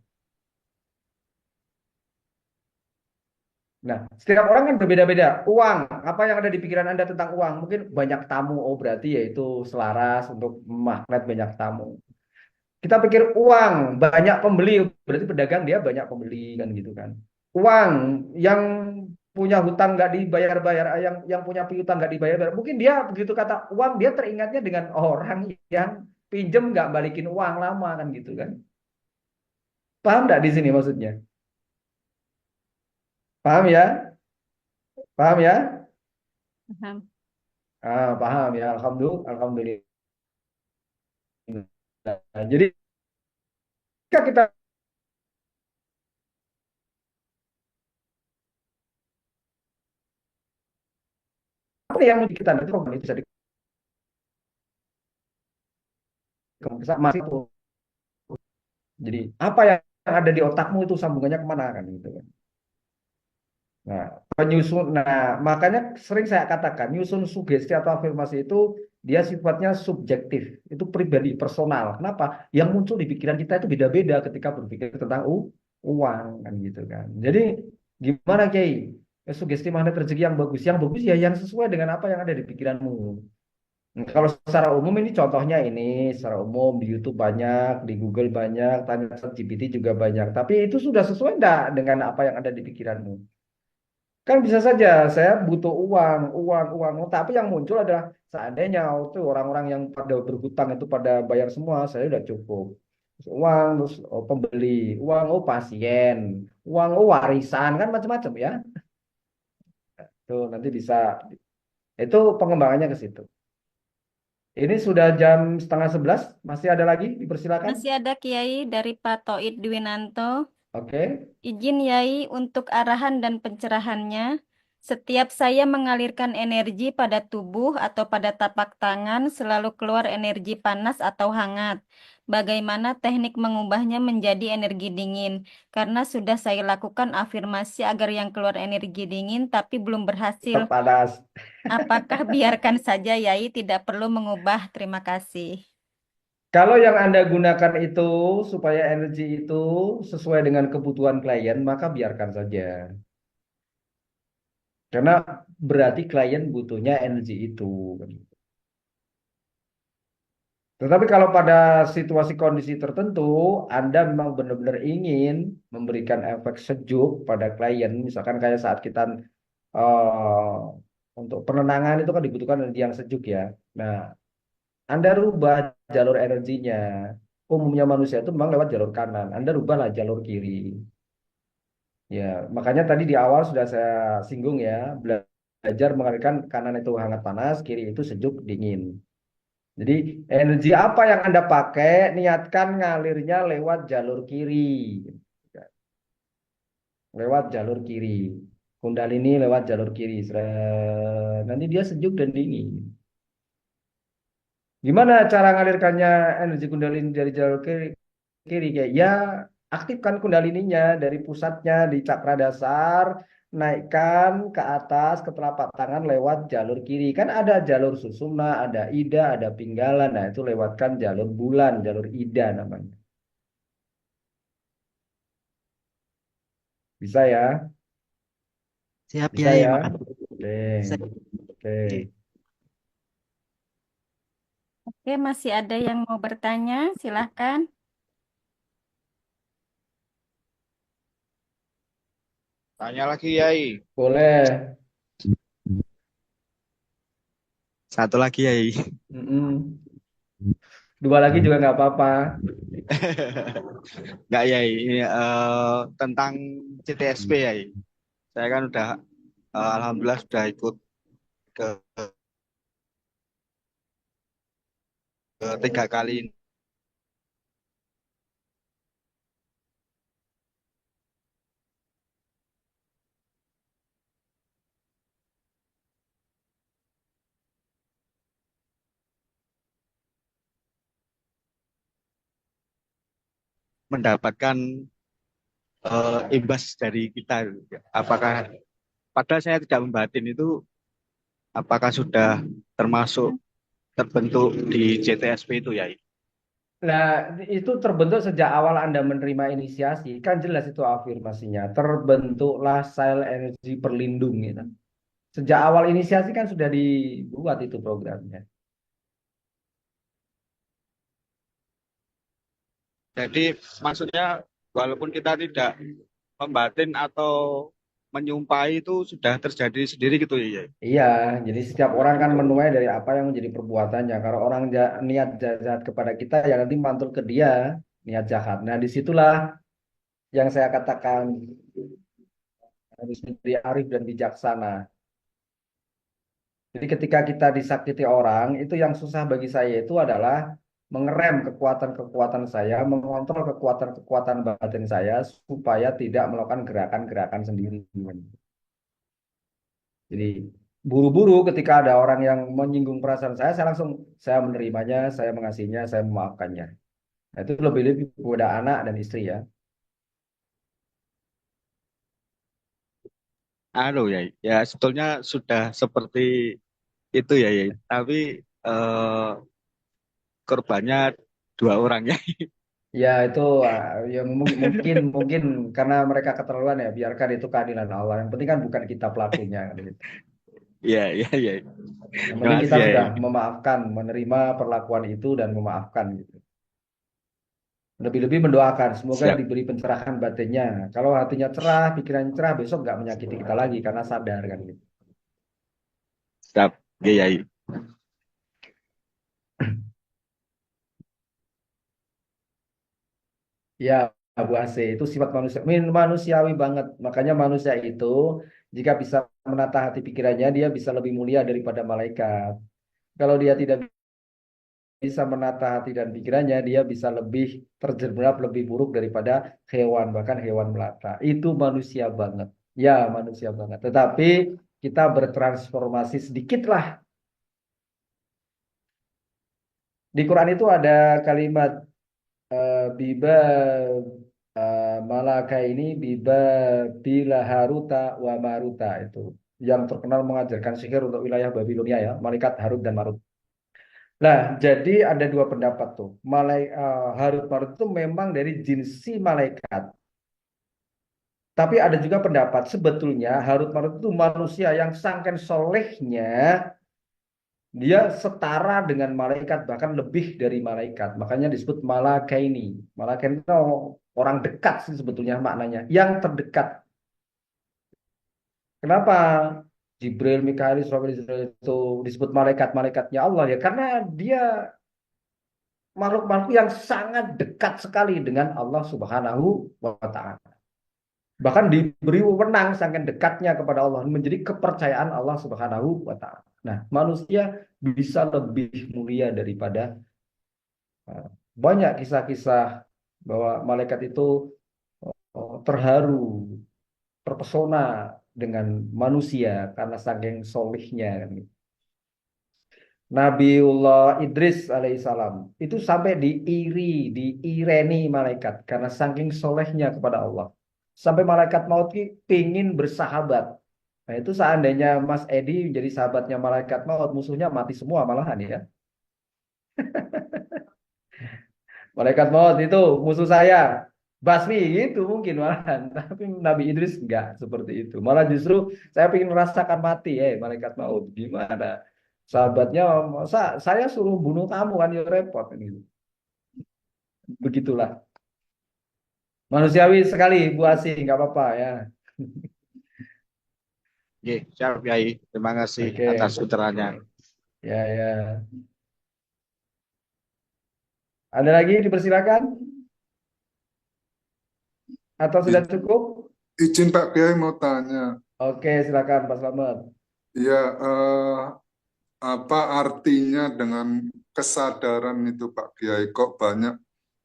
Nah, setiap orang kan berbeda-beda. Uang, apa yang ada di pikiran Anda tentang uang? Mungkin banyak tamu. Oh, berarti yaitu selaras untuk magnet banyak tamu. Kita pikir uang, banyak pembeli. Berarti pedagang dia banyak pembeli kan gitu kan. uang yang punya hutang nggak dibayar-bayar, yang punya piutang nggak dibayar, mungkin dia begitu kata uang dia teringatnya dengan orang yang pinjem nggak balikin uang lama kan gitu kan. Paham nggak di sini maksudnya? Paham ya? Paham ya? Paham. Paham ya. Alhamdulillah. Alhamdulillah. Jadi ketika kita apa yang kita nanti program itu bisa dikembangkan masih itu. Jadi apa yang ada di otakmu itu sambungannya kemana kan gitu kan. Nah, makanya sering saya katakan nyusun sugesti atau afirmasi itu dia sifatnya subjektif, itu pribadi, personal. Kenapa? Yang muncul di pikiran kita itu beda-beda ketika berpikir tentang uang kan gitu kan. Jadi gimana Kiai? Sugesti magnet rezeki yang bagus ya yang sesuai dengan apa yang ada di pikiranmu. Nah, kalau secara umum ini contohnya ini, secara umum di YouTube banyak, di Google banyak, tanya GPT juga banyak. Tapi itu sudah sesuai enggak dengan apa yang ada di pikiranmu? Kan bisa saja saya butuh uang, uang, uang. Tapi yang muncul adalah seandainya itu orang-orang yang pada berhutang itu pada bayar semua, saya udah cukup. Terus uang, terus pembeli, uang, pasien, uang, warisan, kan macam-macam ya. Tuh nanti bisa, itu pengembangannya ke situ. Ini sudah jam setengah 11, masih ada lagi, dipersilakan. Masih ada Kiai dari Pak Toid Dwinanto. Oke. Izin Yai untuk arahan dan pencerahannya. Setiap saya mengalirkan energi pada tubuh atau pada tapak tangan, selalu keluar energi panas atau hangat. Bagaimana teknik mengubahnya menjadi energi dingin? Karena sudah saya lakukan afirmasi agar yang keluar energi dingin, tapi belum berhasil. Tetap panas. Apakah biarkan saja Yai tidak perlu mengubah? Terima kasih. Kalau yang Anda gunakan itu supaya energi itu sesuai dengan kebutuhan klien, maka biarkan saja. Karena berarti klien butuhnya energi itu. Tetapi kalau pada situasi kondisi tertentu, Anda memang benar-benar ingin memberikan efek sejuk pada klien, misalkan kayak saat kita eh, untuk penenangan itu kan dibutuhkan energi yang sejuk ya. Nah, Anda rubah jalur energinya. Umumnya manusia itu memang lewat jalur kanan. Anda rubahlah jalur kiri. Ya, makanya tadi di awal sudah saya singgung ya, belajar mengalirkan kanan itu hangat panas, kiri itu sejuk dingin. Jadi energi apa yang Anda pakai, niatkan ngalirnya lewat jalur kiri. Lewat jalur kiri. Kundalini lewat jalur kiri. Nanti dia sejuk dan dingin. Gimana cara ngalirkannya energi kundalini dari jalur kiri? Kayak ya aktifkan kundalininya dari pusatnya di cakra dasar, naikkan ke atas ke telapak tangan lewat jalur kiri. Kan ada jalur susumna, ada ida, ada pinggala. Nah, itu lewatkan jalur bulan, jalur ida namanya. Bisa ya? Siap Bisa Yai, ya? makasih. Oke. Saya- Oke. Oke, masih ada yang mau bertanya? Silahkan. Tanya lagi, Yai. Boleh. Satu lagi, Yai. Mm-mm. Dua lagi juga nggak apa-apa. Enggak, Yai. Ini tentang CTSP, Yai. Saya kan udah, alhamdulillah sudah ikut ke, tiga kali ini. Mendapatkan imbas dari kita. Apakah, padahal saya tidak membatin itu, apakah sudah termasuk terbentuk di CTSP itu, Yai? Nah, itu terbentuk sejak awal Anda menerima inisiasi. Kan jelas itu afirmasinya. Terbentuklah sel energi perlindung gitu. Sejak awal inisiasi kan sudah dibuat itu programnya. Jadi maksudnya walaupun kita tidak membatin atau menyumpahi itu sudah terjadi sendiri gitu ya, Yai? Iya, jadi setiap orang kan menuai dari apa yang menjadi perbuatannya. Kalau orang niat jahat kepada kita, ya nanti mantul ke dia niat jahat. Nah, disitulah yang saya katakan harus menjadi arif dan bijaksana. Jadi ketika kita disakiti orang, itu yang susah bagi saya itu adalah mengerem kekuatan-kekuatan saya, mengontrol kekuatan-kekuatan batin saya supaya tidak melakukan gerakan-gerakan sendiri. Jadi buru-buru ketika ada orang yang menyinggung perasaan saya langsung saya menerimanya, saya mengasihinya, saya memaafkannya. Nah, itu lebih-lebih kepada anak dan istri ya. Ya, ya sebetulnya sudah seperti itu ya, Yai. Tapi korbannya dua orang ya. Ya itu ya mungkin karena mereka keterlaluan ya, biarkan itu keadilan Allah. Yang penting kan bukan kita pelakunya gitu. Iya, iya, iya. Yang Terima penting kasih kita ya, sudah Yai. memaafkan, menerima perlakuan itu dan memaafkan gitu. Lebih-lebih mendoakan, semoga Siap, diberi pencerahan batinnya. Kalau hatinya cerah, pikirannya cerah, besok nggak menyakiti kita lagi karena sadar kan gitu. siap. Oke, Yai. Ya, Bu Ase, itu sifat manusia, manusiawi banget. Makanya manusia itu jika bisa menata hati pikirannya, dia bisa lebih mulia daripada malaikat. Kalau dia tidak bisa menata hati dan pikirannya, dia bisa lebih terjerembab, lebih buruk daripada hewan, bahkan hewan melata. Itu manusia banget. Ya, manusia banget. Tetapi kita bertransformasi sedikit lah. Di Quran itu ada kalimat biba malaka ini biba bila haruta wa maruta itu yang terkenal mengajarkan sihir untuk wilayah Babilonia ya, malaikat Harut dan Marut. Nah, jadi ada dua pendapat tuh. Harut Marut itu memang dari jinsi malaikat. Tapi ada juga pendapat sebetulnya Harut Marut itu manusia yang sangken solehnya, dia setara dengan malaikat, bahkan lebih dari malaikat. Makanya disebut malakaini. Malakaini itu orang dekat sih sebetulnya maknanya. Yang terdekat. Kenapa Jibril, Mikail, Israfil itu disebut malaikat-malaikatnya Allah ya? Karena dia makhluk-makhluk yang sangat dekat sekali dengan Allah Subhanahu wa Ta'ala. Bahkan diberi wewenang saking dekatnya kepada Allah, menjadi kepercayaan Allah Subhanahu wa Ta'ala. Nah, manusia bisa lebih mulia daripada banyak kisah-kisah bahwa malaikat itu terharu, terpesona dengan manusia karena saking solihnya. Nabiullah Idris alaihissalam itu sampai diireni malaikat karena saking solehnya kepada Allah. Sampai malaikat maut pingin bersahabat. Nah itu seandainya Mas Edi menjadi sahabatnya malaikat maut, musuhnya mati semua malahan ya. Malaikat maut itu musuh saya. Basmi itu mungkin malahan. Tapi Nabi Idris enggak seperti itu. Malah justru saya ingin merasakan mati. Malaikat maut gimana? Sahabatnya, masa saya suruh bunuh kamu kan ya repot. Gitu. Begitulah. Manusiawi sekali Bu Asih, nggak apa-apa ya. Oke, siap, Yai. Terima kasih Oke. atas pencerahannya. Ya, ya. Ada lagi dipersilakan? Atau sudah cukup? Izin Pak Kiai mau tanya. Oke, silakan Pak Slamet. Ya, apa artinya dengan kesadaran itu Pak Kiai? Kok banyak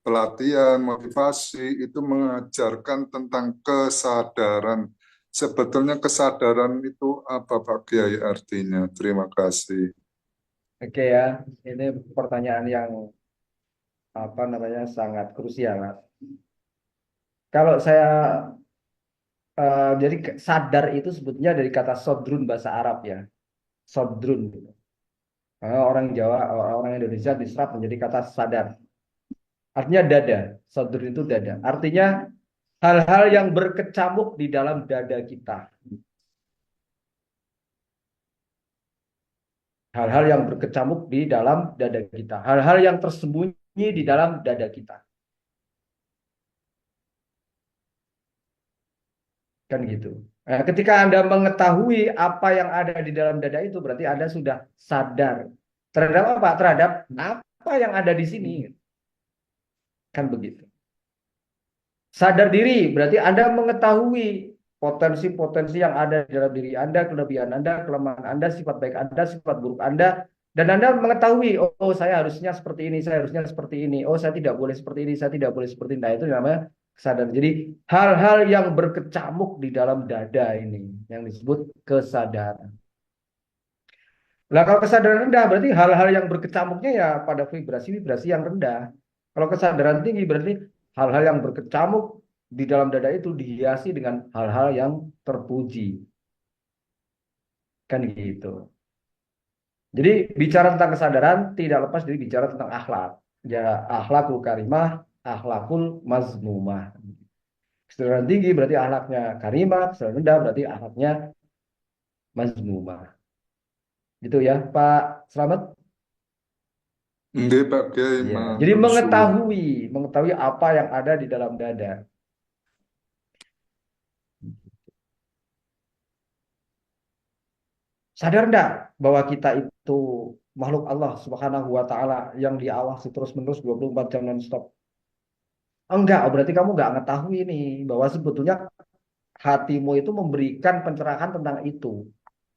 pelatihan, motivasi itu mengajarkan tentang kesadaran. Sebetulnya kesadaran itu apa Pak Kiai artinya? Terima kasih. Oke ya, ini pertanyaan yang sangat krusial. Kalau saya jadi sadar itu sebetulnya dari kata sodrun bahasa Arab ya, sodrun. Orang Jawa, orang Indonesia diserap menjadi kata sadar. Artinya dada, sodrun itu dada. Artinya hal-hal yang berkecamuk di dalam dada kita. Hal-hal yang berkecamuk di dalam dada kita. Hal-hal yang tersembunyi di dalam dada kita. Kan gitu. Nah, ketika Anda mengetahui apa yang ada di dalam dada itu, berarti Anda sudah sadar terhadap apa? Terhadap apa yang ada di sini. Kan begitu. Sadar diri berarti Anda mengetahui potensi-potensi yang ada di dalam diri Anda, kelebihan Anda, kelemahan Anda, sifat baik Anda, sifat buruk Anda, dan Anda mengetahui, oh saya harusnya seperti ini, saya harusnya seperti ini, oh saya tidak boleh seperti ini, saya tidak boleh seperti ini. Nah, itu namanya kesadaran. Jadi hal-hal yang berkecamuk di dalam dada ini yang disebut kesadaran. Nah, kalau kesadaran rendah berarti hal-hal yang berkecamuknya ya pada vibrasi-vibrasi yang rendah. Kalau kesadaran tinggi berarti hal-hal yang berkecamuk di dalam dada itu dihiasi dengan hal-hal yang terpuji. Kan gitu. Jadi bicara tentang kesadaran tidak lepas dari bicara tentang akhlak. Ya, akhlakul karimah, akhlakul mazmumah. Kesadaran tinggi berarti akhlaknya karimah, kesadaran rendah berarti akhlaknya mazmumah. Gitu ya, Pak Slamet. Nggih, Pak Kiai, Ya, jadi matur suwun. mengetahui apa yang ada di dalam dada. Sadar enggak bahwa kita itu makhluk Allah Subhanahu wa taala yang diawasi terus-menerus 24 jam non-stop? Enggak, berarti kamu enggak mengetahui nih bahwa sebetulnya hatimu itu memberikan pencerahan tentang itu.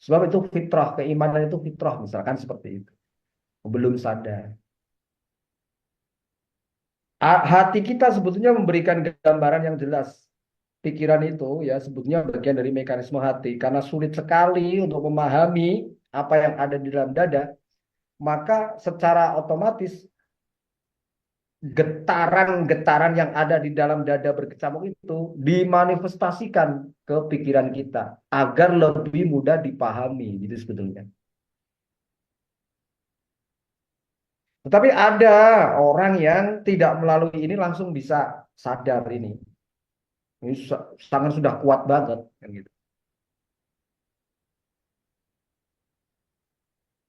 Sebab itu fitrah, keimanan itu fitrah misalkan seperti itu. Belum sadar. Hati kita sebetulnya memberikan gambaran yang jelas. Pikiran itu ya sebetulnya bagian dari mekanisme hati. Karena sulit sekali untuk memahami apa yang ada di dalam dada, maka secara otomatis getaran-getaran yang ada di dalam dada berkecamuk itu dimanifestasikan ke pikiran kita agar lebih mudah dipahami gitu sebetulnya. Tetapi ada orang yang tidak melalui ini langsung bisa sadar ini. Ini sangat sudah kuat banget kan gitu.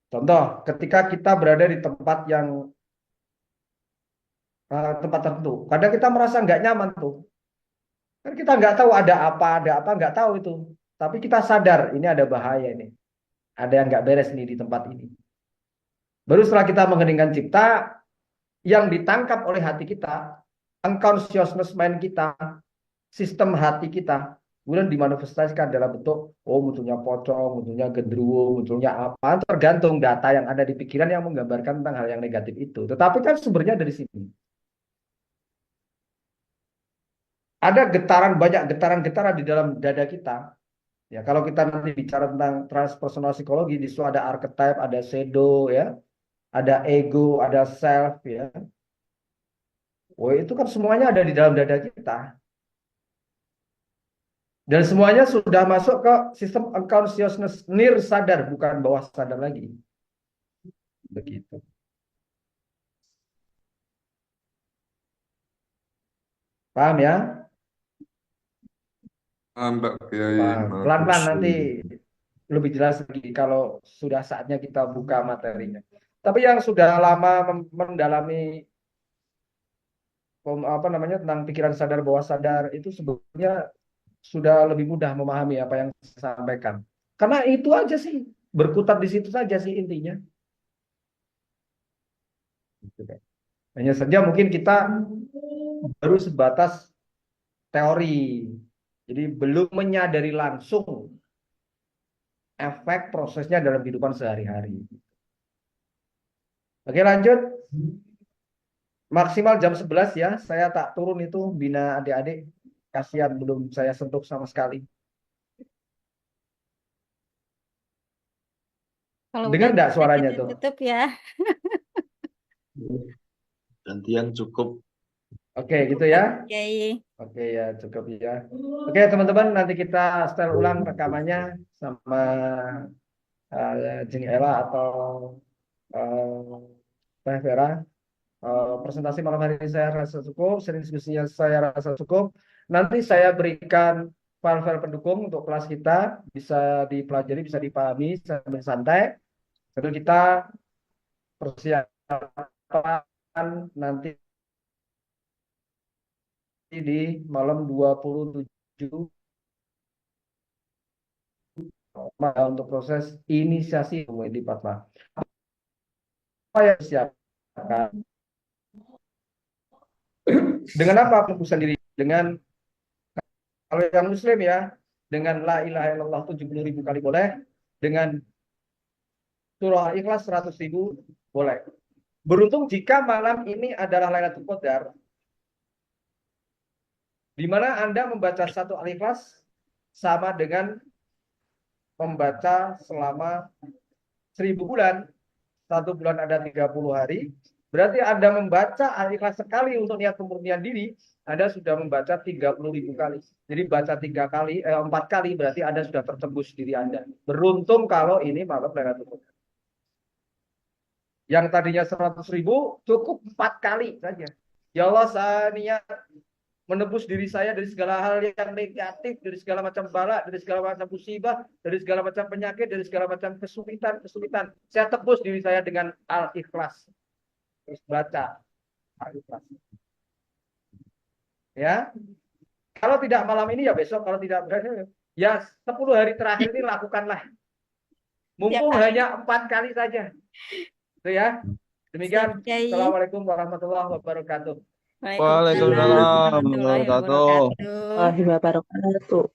Contoh, ketika kita berada di tempat yang tempat tertentu, kadang kita merasa nggak nyaman tuh. Kan kita nggak tahu ada apa nggak tahu itu. Tapi kita sadar ini ada bahaya ini, ada yang nggak beres nih di tempat ini. Baru setelah kita mengheningkan cipta, yang ditangkap oleh hati kita, unconsciousness mind kita, sistem hati kita, kemudian dimanifestasikan dalam bentuk, oh munculnya pocong, munculnya gendruwo, munculnya apa, tergantung data yang ada di pikiran yang menggambarkan tentang hal yang negatif itu. Tetapi kan sumbernya dari sini. Ada getaran, banyak getaran-getaran di dalam dada kita. Ya, kalau kita nanti bicara tentang transpersonal psikologi, di situ ada archetype, ada shadow, ya, ada ego, ada self, ya. Oh, itu kan semuanya ada di dalam dada kita. Dan semuanya sudah masuk ke sistem unconsciousness, nir sadar, bukan bawah sadar lagi. Begitu. Paham ya? Mbak Kiai, Paham. matur Pelan-pelan nanti suwun. lebih jelas lagi kalau sudah saatnya kita buka materinya. Tapi yang sudah lama mendalami apa namanya tentang pikiran sadar bawah sadar itu sebetulnya sudah lebih mudah memahami apa yang saya sampaikan. Karena itu aja sih, berkutat di situ saja sih intinya. Hanya saja mungkin kita baru sebatas teori. Jadi belum menyadari langsung efek prosesnya dalam kehidupan sehari-hari. Oke, lanjut. Maksimal jam 11 ya. Saya tak turun itu bina adik-adik. Kasihan belum saya sentuh sama sekali. Kalau Dengar udah enggak bisa suaranya kita tuh? tutup ya. Gantian cukup. Oke, gitu ya. Oke. Oke ya, cukup ya. Oke, teman-teman, nanti kita setel ulang rekamannya sama Jeng Ella atau Teh Vera. Presentasi malam hari ini saya rasa cukup, sering diskusinya saya rasa cukup. Nanti saya berikan file-file pendukung untuk kelas kita, bisa dipelajari, bisa dipahami sambil santai. Tentu kita persiapan nanti di malam 27 untuk proses inisiasi ilmu inti Padma. Apa yang disiapkan? Dengan apa penebusan diri? Dengan, kalau yang muslim ya, dengan la ilaha illallah 70.000 kali boleh, dengan surah Ikhlas 100.000 boleh. Beruntung jika malam ini adalah Lailatul Qadar, di mana Anda membaca satu Al-Ikhlas sama dengan membaca selama 1000 bulan. Satu bulan ada 30 hari. Berarti Anda membaca Al-Ikhlas sekali untuk niat pemurnian diri, Anda sudah membaca 30.000 kali. Jadi baca 4 kali berarti Anda sudah tertembus diri Anda. Beruntung kalau ini malam Lailatul Qadar. Yang tadinya 100.000 cukup 4 kali saja. Ya Allah, saya niat menebus diri saya dari segala hal yang negatif, dari segala macam bala, dari segala macam musibah, dari segala macam penyakit, dari segala macam kesulitan. Saya tebus diri saya dengan Al-Ikhlas. Terus baca Al-Ikhlas. Ya. Kalau tidak malam ini ya besok, kalau tidak ya 10 hari terakhir ini lakukanlah. Mumpung hanya 4 kali saja. Itu ya. Demikian. Assalamualaikum warahmatullahi wabarakatuh. Waalaikumsalam warahmatullahi wabarakatuh.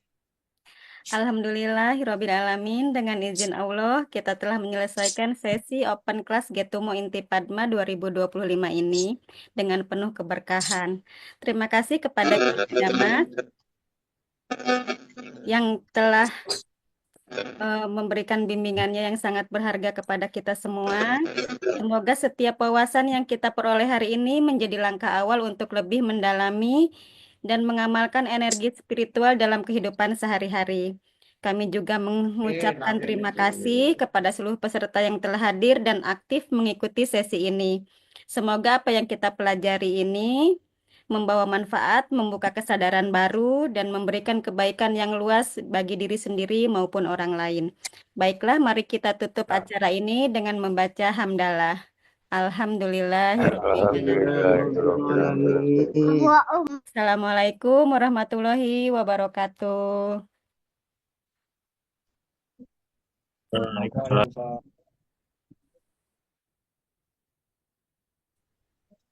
Alhamdulillahirrabbilalamin. Dengan izin Allah, kita telah menyelesaikan sesi Open Class Getumo Inti Padma 2025 ini dengan penuh keberkahan. Terima kasih kepada Kiai Jamas yang telah memberikan bimbingannya yang sangat berharga kepada kita semua. Semoga setiap wawasan yang kita peroleh hari ini menjadi langkah awal untuk lebih mendalami dan mengamalkan energi spiritual dalam kehidupan sehari-hari. Kami juga mengucapkan terima kasih kepada seluruh peserta yang telah hadir dan aktif mengikuti sesi ini. Semoga apa yang kita pelajari ini membawa manfaat, membuka kesadaran baru, dan memberikan kebaikan yang luas bagi diri sendiri maupun orang lain. Baiklah, mari kita tutup acara ini dengan membaca hamdalah. Alhamdulillahirrahmanirrahim. Assalamualaikum warahmatullahi wabarakatuh.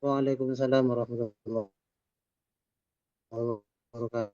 Waalaikumsalam warahmatullahi wabarakatuh.